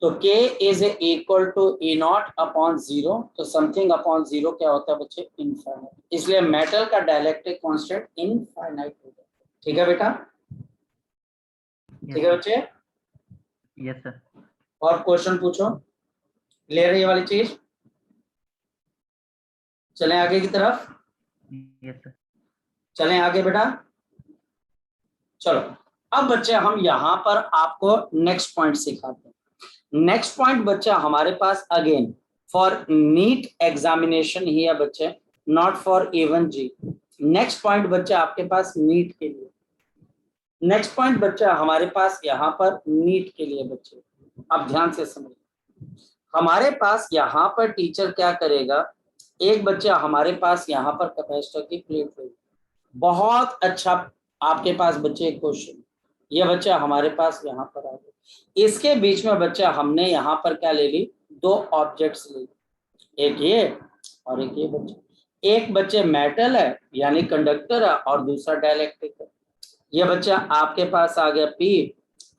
तो K is equal to E naught upon zero, तो समथिंग अपॉन जीरो क्या होता है बच्चे, इनफाइनाइट, इसलिए मेटल का डाइलेक्ट्रिक कांस्टेंट इनफाइनाइट हो जाता है। ठीक है बेटा, ठीक है बच्चे। Yes sir. और क्वेश्चन पूछो, क्लियर है ये वाली चीज? चलें आगे की तरफ, यस सर। चलें आगे बेटा, चलो। अब बच्चे हम यहाँ पर आपको नेक्स्ट पॉइंट सिखाते हैं। नेक्स्ट पॉइंट बच्चा हमारे पास अगेन फॉर नीट एग्जामिनेशन ही है बच्चे, not for even JEE. Next point बच्चा आपके पास नीट के लिए, नेक्स्ट पॉइंट बच्चा हमारे पास यहाँ पर नीट के लिए बच्चे, अब ध्यान से समझिए। हमारे पास यहाँ पर टीचर क्या करेगा, एक बच्चा हमारे पास यहाँ पर कैपेसिटर की प्लेट होगी, बहुत अच्छा आपके पास बच्चे क्वेश्चन, ये बच्चा हमारे पास यहाँ पर आ गया, इसके बीच में बच्चा हमने यहाँ पर क्या ले ली, दो ऑब्जेक्ट्स ले ली, एक ये और एक ये बच्चा, एक बच्चे मेटल है यानी कंडक्टर है और दूसरा डाइलेक्ट्रिक है। ये बच्चा आपके पास आ गया P,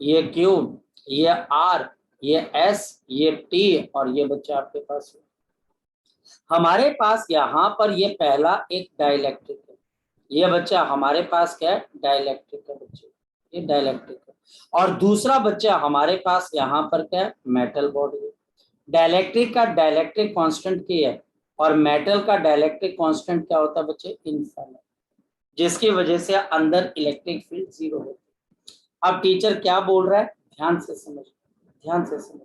ये Q, ये R, ये S, ये T और ये बच्चा आपके पास है। हमारे पास यहाँ पर ये पहला एक डाइलेक्ट्रिक है, ये बच्चा हमारे पास क्या है, डाइलेक्ट्रिक है बच्चे, ये डाइलेक्ट्रिक है। और दूसरा बच्चा हमारे पास यहाँ पर क्या है, मेटल बॉडी है। डाइलेक्ट्रिक का डाइलेक्ट्रिक कांस्टेंट क्या है और मेटल का डाइलेक्ट्रिक कांस्टेंट क्या होता है बच्चे, इनफाइनाइट, जिसकी वजह से अंदर इलेक्ट्रिक फील्ड जीरो होती है। अब टीचर क्या बोल रहा है, ध्यान से समझ, ध्यान से समझ।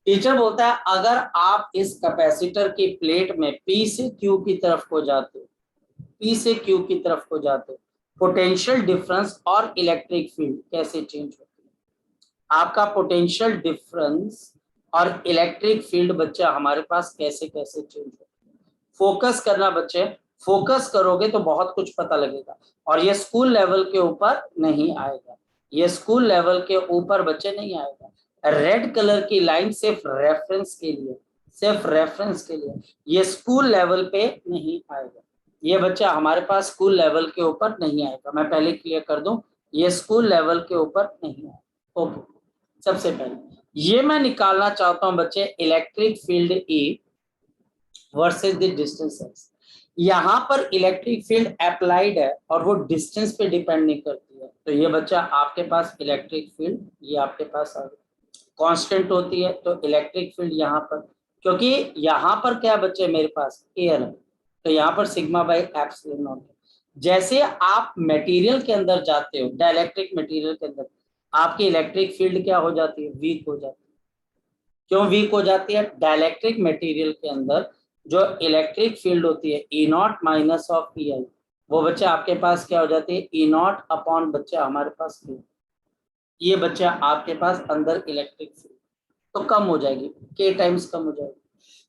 टीचर बोलता है अगर आप इस कैपेसिटर की प्लेट में P से Q की तरफ को जाते हो, P से Q की तरफ को जाते हो, पोटेंशियल डिफरेंस और इलेक्ट्रिक फील्ड कैसे चेंज होती है, आपका पोटेंशियल डिफरेंस और इलेक्ट्रिक फील्ड बच्चा हमारे पास कैसे कैसे चेंज होती है। फोकस करना बच्चे, फोकस करोगे तो बहुत कुछ पता लगेगा, और ये स्कूल लेवल के ऊपर नहीं आएगा, ये स्कूल लेवल के ऊपर बच्चे नहीं आएगा। रेड कलर की लाइन सिर्फ रेफरेंस के लिए, सिर्फ रेफरेंस के लिए, ये स्कूल लेवल पे नहीं आएगा, ये बच्चा हमारे पास स्कूल लेवल के ऊपर नहीं आएगा। मैं पहले क्लियर कर दूं, ये स्कूल लेवल के ऊपर नहीं आएगा। ओके, सबसे पहले ये मैं निकालना चाहता हूं बच्चे, electric field E versus the distance x। यहाँ पर इलेक्ट्रिक फील्ड अप्लाइड है और वो डिस्टेंस पे डिपेंड नहीं करती है, तो ये बच्चा आपके पास इलेक्ट्रिक फील्ड ये आपके पास आ गया, कांस्टेंट होती है तो इलेक्ट्रिक फील्ड यहाँ पर, क्योंकि यहाँ पर क्या बच्चे मेरे पास एयर है तो यहाँ पर सिग्मा बाई एप्सिलॉन नॉट। जैसे आप मटेरियल के अंदर जाते हो, डाइलेक्ट्रिक मटेरियल के अंदर आपकी इलेक्ट्रिक फील्ड क्या हो जाती है, वीक हो जाती है। क्यों वीक हो जाती है, डाइलेक्ट्रिक मटेरियल के अंदर जो इलेक्ट्रिक फील्ड होती है E naught minus of P I, वो बच्चे आपके पास क्या हो जाती है, ई नॉट अपॉन बच्चे हमारे पास Q। ये बच्चे आपके पास अंदर इलेक्ट्रिक फील्ड तो कम हो जाएगी, के टाइम्स कम हो जाएगी।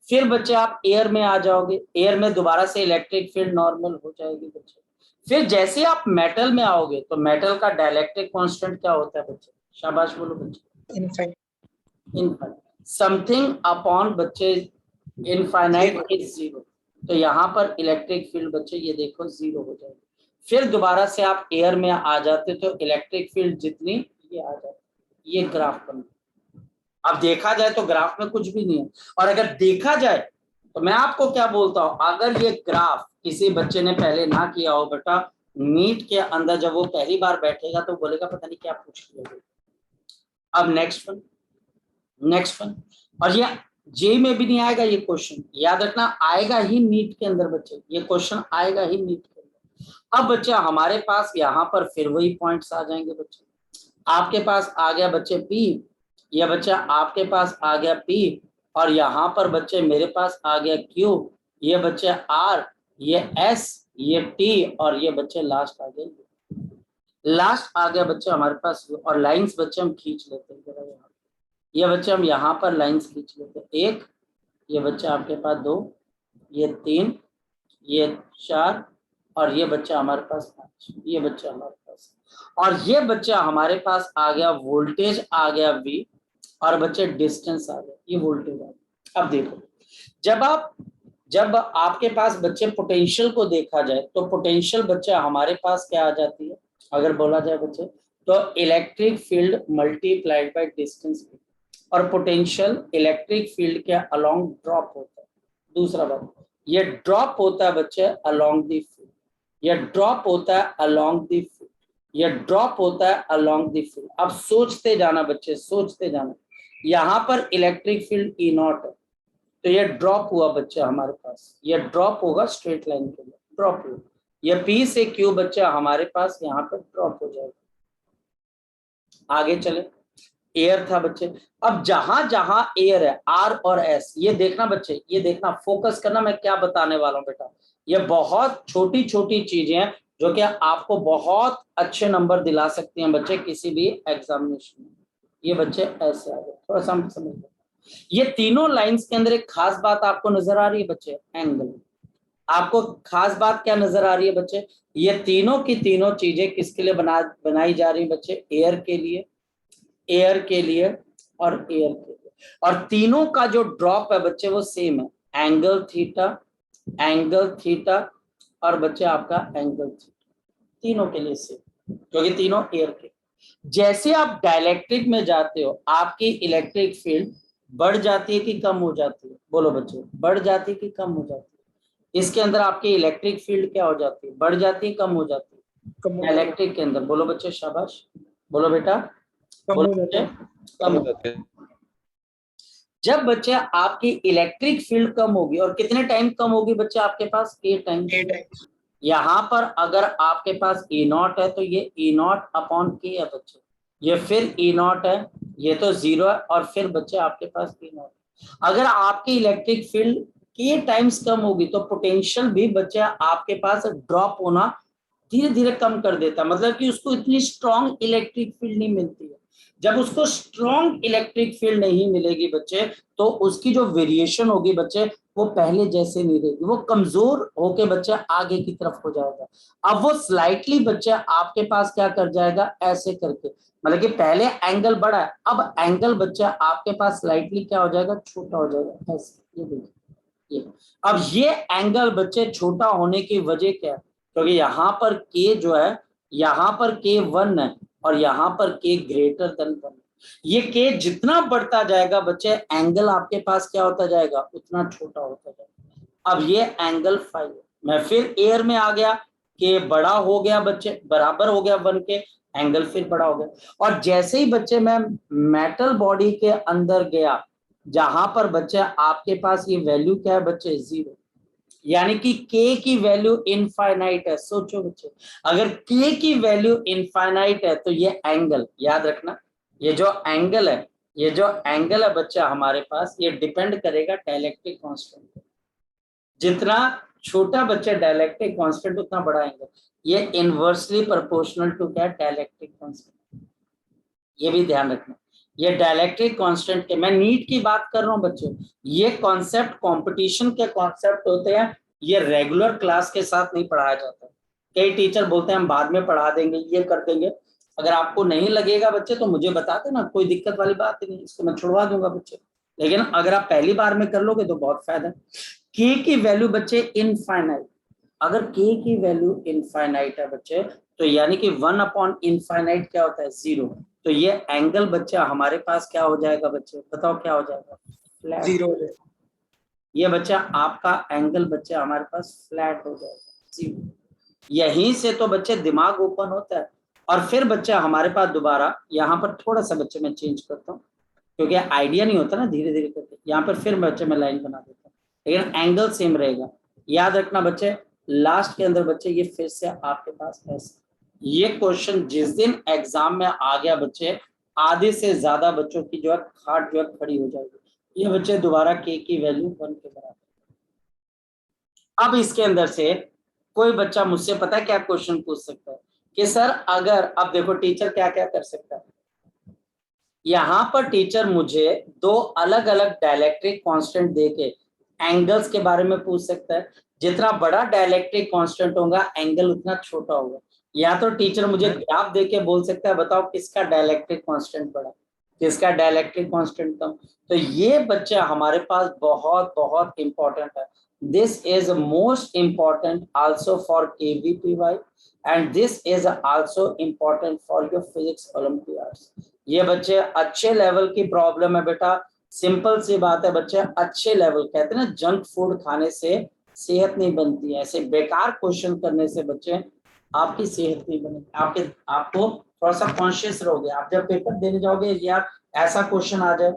फिर बच्चे आप एयर में आ जाओगे, एयर में दोबारा से इलेक्ट्रिक फील्ड नॉर्मल हो जाएगी बच्चे। फिर जैसे आप मेटल में आओगे तो मेटल का डाइलेक्ट्रिक कांस्टेंट क्या होता है बच्चे, शाबाश बोलो बच्चे, Infinite. इनफाइनाइट, समथिंग अपॉन बच्चे इनफाइनाइट इज जीरो। तो यहाँ पर इलेक्ट्रिक फील्ड बच्चे ये देखो जीरो हो जाएगी। फिर दोबारा से आप एयर में आ जाते तो इलेक्ट्रिक फील्ड जितनी ये आ जाती, ये ग्राफ बन। अब देखा जाए तो ग्राफ में कुछ भी नहीं है, और अगर देखा जाए तो मैं आपको क्या बोलता हूं, अगर ये ग्राफ किसी बच्चे ने पहले ना किया हो बेटा, नीट के अंदर जब वो पहली बार बैठेगा तो बोलेगा पता नहीं क्या पूछ लिया। अब नेक्स्ट वन, नेक्स्ट वन, और ये जे में भी नहीं आएगा ये क्वेश्चन, याद रखना आएगा ही नीट के अंदर बच्चे, ये क्वेश्चन आएगा ही नीट के अंदर। अब बच्चे हमारे पास यहाँ पर फिर वही पॉइंट्स आ जाएंगे बच्चे, आपके पास आ गया बच्चे पी, ये बच्चा आपके पास आ गया पी, और यहाँ पर बच्चे मेरे पास आ गया क्यू, ये बच्चे आर, ये एस, ये टी, और ये बच्चे लास्ट आ गए, लास्ट आ गया बच्चे हमारे पास। और लाइंस बच्चे हम खींच लेते हैं जरा यहाँ, ये बच्चे हम यहाँ पर लाइंस खींच लेते हैं, एक, ये बच्चा आपके पास दो, ये तीन, ये चार, और ये बच्चा हमारे पास पांच, ये बच्चा हमारे पास, और ये बच्चा हमारे पास आ गया वोल्टेज आ गया V, और बच्चे डिस्टेंस आ गया, ये वोल्टेज आ गया। अब देखो जब आपके पास बच्चे पोटेंशियल को देखा जाए तो पोटेंशियल बच्चे हमारे पास क्या आ जाती है, अगर बोला जाए बच्चे तो electric field multiplied by distance, और पोटेंशियल इलेक्ट्रिक फील्ड के अलोंग ड्रॉप होता है। दूसरा बात, ये ड्रॉप होता है बच्चे अलोंग द फील्ड, ये ड्रॉप होता है अलोंग द फील्ड, ये ड्रॉप होता है अलोंग द फील्ड। अब सोचते जाना बच्चे, सोचते जाना, यहाँ पर इलेक्ट्रिक फील्ड ई नॉट है तो ये ड्रॉप हुआ बच्चे हमारे पास, ये ड्रॉप होगा स्ट्रेट लाइन के लिए, ड्रॉप हुआ, ये पी से क्यू बच्चा हमारे पास यहाँ पर ड्रॉप हो जाएगा। आगे चले, एयर था बच्चे, अब जहां जहां एयर है आर और एस, ये देखना बच्चे, ये देखना, फोकस करना मैं क्या बताने वाला हूं बेटा, ये बहुत छोटी छोटी चीजें हैं जो कि आपको बहुत अच्छे नंबर दिला सकती हैं बच्चे किसी भी एग्जामिनेशन में। ये बच्चे ऐसे आ गए, थोड़ा सा समझ लो, ये तीनों लाइंस के अंदर एक खास बात आपको नजर आ रही है बच्चे, एंगल। आपको खास बात क्या नजर आ रही है बच्चे, ये तीनों की तीनों चीजें किसके लिए बनाई जा रही है बच्चे, एयर के लिए, एयर के लिए और एयर के लिए, और तीनों का जो ड्रॉप है बच्चे वो सेम है, एंगल थीटा और बच्चे आपका एंगल थीटा, तीनों के लिए सेम, क्योंकि तीनों एयर के। जैसे आप डाइलेक्ट्रिक में जाते हो आपकी इलेक्ट्रिक फील्ड बढ़ जाती है कि कम हो जाती है, बोलो बच्चे, बढ़ जाती है कि कम हो जाती है, इसके अंदर आपकी इलेक्ट्रिक फील्ड क्या हो जाती है, बढ़ जाती है कम हो जाती है, डाइलेक्ट्रिक के अंदर, बोलो बच्चे शाबाश, बोलो बेटा, बोलो बच्चे, कम हो जाती है। जब बच्चे आपकी इलेक्ट्रिक फील्ड कम होगी, और कितने टाइम कम होगी बच्चे आपके पास, ए टाइम। यहाँ पर अगर आपके पास ई नॉट है तो ये ई नॉट अपॉन के है बच्चे, ये फिर ई नॉट है, ये तो जीरो है, और फिर बच्चे आपके पास ई नॉट। अगर आपकी इलेक्ट्रिक फील्ड के टाइम्स कम होगी तो पोटेंशियल भी बच्चे आपके पास ड्रॉप होना धीरे धीरे कम कर देता है, मतलब कि उसको इतनी स्ट्रॉन्ग इलेक्ट्रिक फील्ड नहीं मिलती है। जब उसको स्ट्रॉन्ग इलेक्ट्रिक फील्ड नहीं मिलेगी बच्चे तो उसकी जो वेरिएशन होगी बच्चे वो पहले जैसे नहीं रहेगी, वो कमजोर होके बच्चे आगे की तरफ हो जाएगा। अब वो स्लाइटली बच्चे आपके पास क्या कर जाएगा, ऐसे करके, मतलब कि पहले एंगल बड़ा है, अब एंगल बच्चे आपके पास स्लाइटली क्या हो जाएगा, छोटा हो जाएगा, ऐसे। ये देखिए, ये अब ये एंगल बच्चे छोटा होने की वजह क्या है, क्योंकि यहाँ पर के जो है, यहाँ पर के 1 है और यहाँ पर के ग्रेटर देन 1। ये के जितना बढ़ता जाएगा बच्चे एंगल आपके पास क्या होता जाएगा, उतना छोटा होता जाएगा। अब ये एंगल 5 है, मैं फिर एयर में आ गया, के बड़ा हो गया बच्चे, बराबर हो गया 1 के, एंगल फिर बड़ा हो गया। और जैसे ही बच्चे मैं मेटल बॉडी के अंदर गया जहां पर बच्चे आपके पास ये वैल्यू क्या है बच्चे, 0, यानी कि के की वैल्यू इनफाइनाइट है। सोचो बच्चे, अगर के की वैल्यू इनफाइनाइट है तो ये एंगल, याद रखना, ये जो एंगल है, ये जो एंगल है बच्चा हमारे पास, ये डिपेंड करेगा डाइलेक्ट्रिक कांस्टेंट पे। जितना छोटा बच्चा डायलेक्ट्रिक कांस्टेंट उतना बड़ा एंगल। ये इनवर्सली प्रोपोर्शनल टू क्या, डायलेक्ट्रिक कांस्टेंट। ये भी ध्यान रखना, ये डायलेक्ट्रिक कांस्टेंट के, मैं नीट की बात कर रहा हूं बच्चों, ये कॉन्सेप्ट कंपटीशन के कॉन्सेप्ट होते हैं, ये रेगुलर क्लास के साथ नहीं पढ़ाया जाता। कई टीचर बोलते हैं हम बाद में पढ़ा देंगे, ये कर देंगे। अगर आपको नहीं लगेगा बच्चे तो मुझे बता देना, कोई दिक्कत वाली बात नहीं, इसको मैं छुड़वा दूंगा बच्चे। लेकिन अगर आप पहली बार में कर लोगे तो बहुत फायदा। के की वैल्यू बच्चे इनफाइनाइट, अगर के की वैल्यू इनफाइनाइट है बच्चे, तो यानी कि 1/इनफाइनाइट क्या होता है, 0। तो ये एंगल बच्चा हमारे पास क्या हो जाएगा बच्चे, बताओ क्या हो जाएगा, फ्लैट। 0 ये बच्चा आपका एंगल बच्चा हमारे पास फ्लैट हो जाएगा, 0। यहीं से तो बच्चे दिमाग ओपन होता है। और फिर बच्चा हमारे पास दोबारा यहाँ पर थोड़ा सा बच्चे मैं चेंज करता हूँ, क्योंकि आइडिया नहीं होता ना, धीरे धीरे करके यहाँ पर फिर बच्चे मैं लाइन बना देता हूँ, लेकिन एंगल सेम रहेगा। याद रखना बच्चे, लास्ट के अंदर बच्चे ये फिर से आपके पास ऐसे, ये क्वेश्चन जिस दिन एग्जाम में आ गया बच्चे, आधे से ज्यादा बच्चों की जो है खाट जो है खड़ी हो जाएगी। ये बच्चे दोबारा के की वैल्यू 1 के बराबर। अब इसके अंदर से कोई बच्चा मुझसे पता है क्या क्वेश्चन पूछ सकता है कि सर अगर, अब देखो टीचर क्या क्या कर सकता है, यहां पर टीचर मुझे 2 अलग अलग डायलेक्ट्रिक कांस्टेंट देके एंगल्स के बारे में पूछ सकता है। जितना बड़ा डायलेक्ट्रिक कांस्टेंट होगा एंगल उतना छोटा होगा। या तो टीचर मुझे ग्राफ देके बोल सकता है बताओ किसका डायलेक्ट्रिक कांस्टेंट बड़ा, किसका डायलेक्ट्रिक कांस्टेंट कम। तो ये बच्चा हमारे पास बहुत बहुत इंपॉर्टेंट है। This is most important also for KVPY and this is also important for your physics Olympiads. ये बच्चे अच्छे लेवल की प्रॉब्लम है बेटा, सिंपल सी बात है बच्चे, अच्छे लेवल, कहते हैं ना जंक फूड खाने से सेहत नहीं बनती है, ऐसे बेकार क्वेश्चन करने से बच्चे आपकी सेहत नहीं बनेगी। आपको थोड़ा सा कॉन्शियस रहोगे। आप जब पेपर देने जाओगे यार ऐसा क्वेश्चन आ जाए,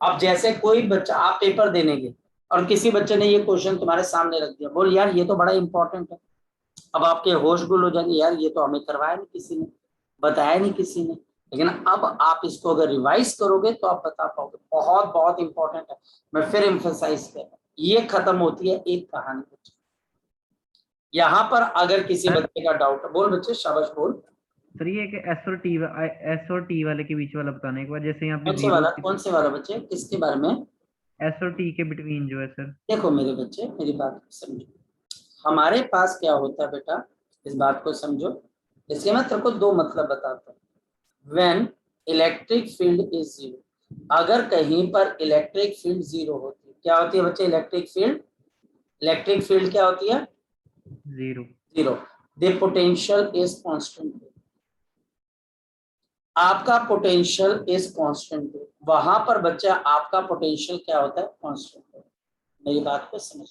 अब जैसे कोई बच्चा, आप पेपर देने गए और किसी बच्चे ने ये क्वेश्चन तुम्हारे सामने रख दिया, बोल यार ये तो बड़ा इंपॉर्टेंट है, अब आपके होश गुल हो जाएंगे, यार ये तो हमें करवाया नहीं किसी ने, बताया नहीं किसी ने। लेकिन अब आप इसको अगर रिवाइज करोगे तो आप बता पाओगे, बहुत बहुत इंपॉर्टेंट है। मैं फिर एम्फसाइज कर रहा हूं, ये खत्म होती है एक कहानी बच्चे। यहाँ पर अगर किसी बच्चे का डाउट है, बोल बच्चे, शाबाश बोल। सर ये कि एस और टी वाले के बीच वाला बताना एक बार, जैसे यहाँ पे कौन से वाला बच्चे, किसके बारे में, एस और टी के बिटवीन जो है सर। देखो मेरे बच्चे मेरी बात समझो, हमारे पास क्या होता है बेटा, इस बात को समझो। इसके मैं तेरे को 2 मतलब बताता हूँ। व्हेन इलेक्ट्रिक फील्ड इज 0, अगर कहीं पर इलेक्ट्रिक फील्ड 0 होती है, क्या होती है बच्चे, इलेक्ट्रिक फील्ड क्या होती है, 0। द पोटेंशियल इज कांस्टेंट, आपका पोटेंशियल इज कांस्टेंट। वहां पर बच्चा आपका पोटेंशियल क्या होता है, कांस्टेंट। मेरी बात को समझ,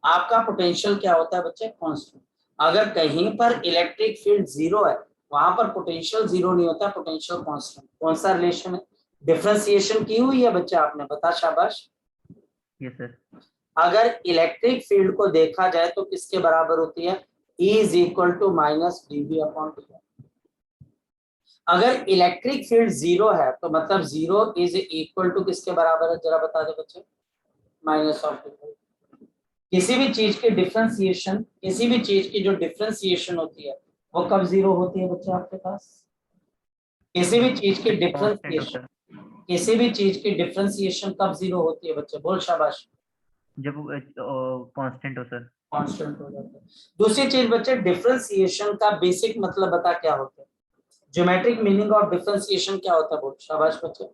आपका पोटेंशियल क्या होता है बच्चे, कांस्टेंट। अगर कहीं पर इलेक्ट्रिक फील्ड 0 है, वहां पर पोटेंशियल 0 नहीं होता, पोटेंशियल कांस्टेंट। कौन सा रिलेशन है, डिफरेंशिएशन की हुई है बच्चा आपने, बता शाबाश। Yes sir. अगर इलेक्ट्रिक फील्ड को देखा जाए तो किसके बराबर होती है, E is equal to minus dV/dt। अगर इलेक्ट्रिक फील्ड 0 है तो मतलब 0 इज इक्वल टू किसके बराबर है, जरा बता दो बच्चे, माइनस ऑफ dV। किसी भी चीज की डिफरेंशिएशन, किसी भी चीज की जो डिफरेंशिएशन होती है वो कब 0 होती है बच्चे आपके पास, किसी भी चीज की डिफरेंशिएशन, किसी भी चीज की डिफरेंशिएशन कब 0 होती है बच्चे, बोल शाबाश, जब कांस्टेंट हो सर। कांस्टेंट हो जाता है। दूसरी चीज बच्चे, डिफरेंशिएशन का बेसिक मतलब बता क्या होता है, ज्योमेट्रिक मीनिंग ऑफ डिफरेंशिएशन क्या होता है, बोल शाबाश बच्चे,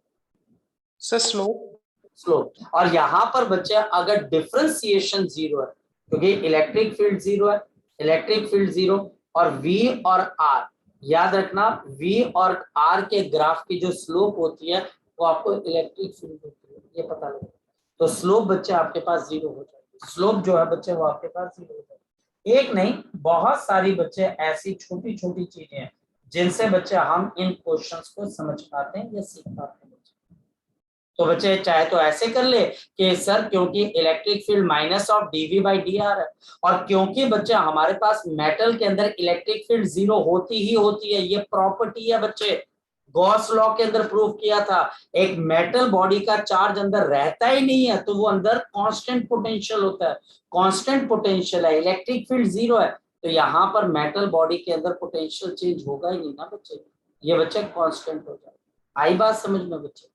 सर स्लोप। और यहाँ पर बच्चे अगर डिफरेंशिएशन 0 है, क्योंकि इलेक्ट्रिक फील्ड 0 है, इलेक्ट्रिक फील्ड 0 और V और R, याद रखना V और R के ग्राफ की जो स्लोप होती है वो आपको इलेक्ट्रिक फील्ड होती है, ये पता लगे। तो स्लोप बच्चे आपके पास 0 हो जाएगी, स्लोप जो है बच्चे वो आपके पास 0 हो जाएगी। एक नहीं, बहुत सारी बच्चे ऐसी छोटी छोटी चीजें हैं जिनसे बच्चे हम इन क्वेश्चंस को समझ पाते हैं या सीख पाते हैं। तो बच्चे चाहे तो ऐसे कर ले कि सर क्योंकि electric field minus of dV/dr है, और क्योंकि बच्चे हमारे पास मेटल के अंदर इलेक्ट्रिक फील्ड 0 होती ही होती है, ये प्रॉपर्टी है बच्चे, गॉस लॉ के अंदर प्रूव किया था, एक मेटल बॉडी का चार्ज अंदर रहता ही नहीं है तो वो अंदर कांस्टेंट पोटेंशियल होता है, कांस्टेंट पोटेंशियल है, इलेक्ट्रिक फील्ड जीरो है, तो यहाँ पर मेटल बॉडी के अंदर पोटेंशियल चेंज होगा ही नहीं ना बच्चे, ये बच्चे कांस्टेंट हो जाए। आई बात समझ में बच्चे,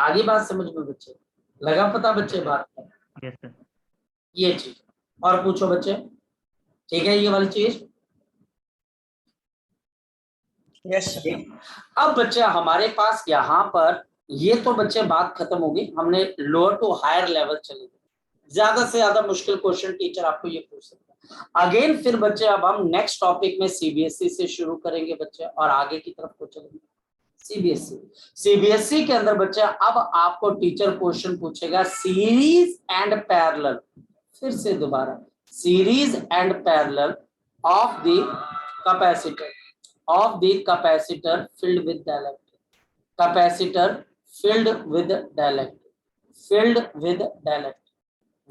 आगे बात समझ में बच्चे, लगा पता बच्चे बात का? Yes sir. ये चीज और पूछो बच्चे, ठीक है ये वाली चीज। Yes, sir. अब बच्चे हमारे पास यहाँ पर ये तो बच्चे बात खत्म होगी, हमने लोअर टू हायर लेवल चले गए, ज्यादा से ज्यादा मुश्किल क्वेश्चन टीचर आपको ये पूछ सकता है। अगेन फिर बच्चे अब हम नेक्स्ट टॉपिक में सीबीएसई से शुरू करेंगे बच्चे और आगे की तरफ को चलेंगे। सीबीएसई के अंदर बच्चे अब आपको टीचर क्वेश्चन पूछेगा सीरीज एंड पैरेलल, फिर से दोबारा series and parallel of the capacitor, of the capacitor filled with dielectric, capacitor filled with dielectric, filled with dielectric,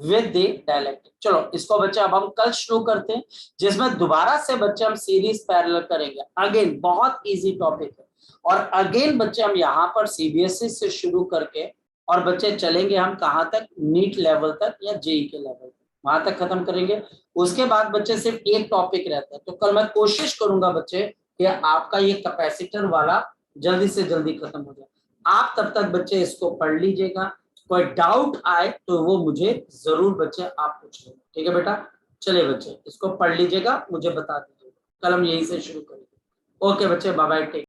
with the dielectric। चलो इसको बच्चे अब हम कल शुरू करते हैं, जिसमें दोबारा से बच्चे हम सीरीज पैरेलल करेंगे। अगेन बहुत इजी टॉपिक है और अगेन बच्चे हम यहाँ पर सीबीएसई से शुरू करके और बच्चे चलेंगे हम कहाँ तक, नीट लेवल तक या जेई के लेवल तक, वहां तक खत्म करेंगे। उसके बाद बच्चे सिर्फ एक टॉपिक रहता है, तो कल मैं कोशिश करूंगा बच्चे कि आपका ये कैपेसिटर वाला जल्दी से जल्दी खत्म हो जाए। आप तब तक बच्चे इसको पढ़ लीजिएगा, कोई डाउट आए तो वो मुझे जरूर बच्चे आप पूछ लेंगे, ठीक है बेटा? चलिए बच्चे इसको पढ़ लीजिएगा, मुझे बता दीजिएगा, कल हम यहीं से शुरू करेंगे। ओके बच्चे, बाय बाय, टेक।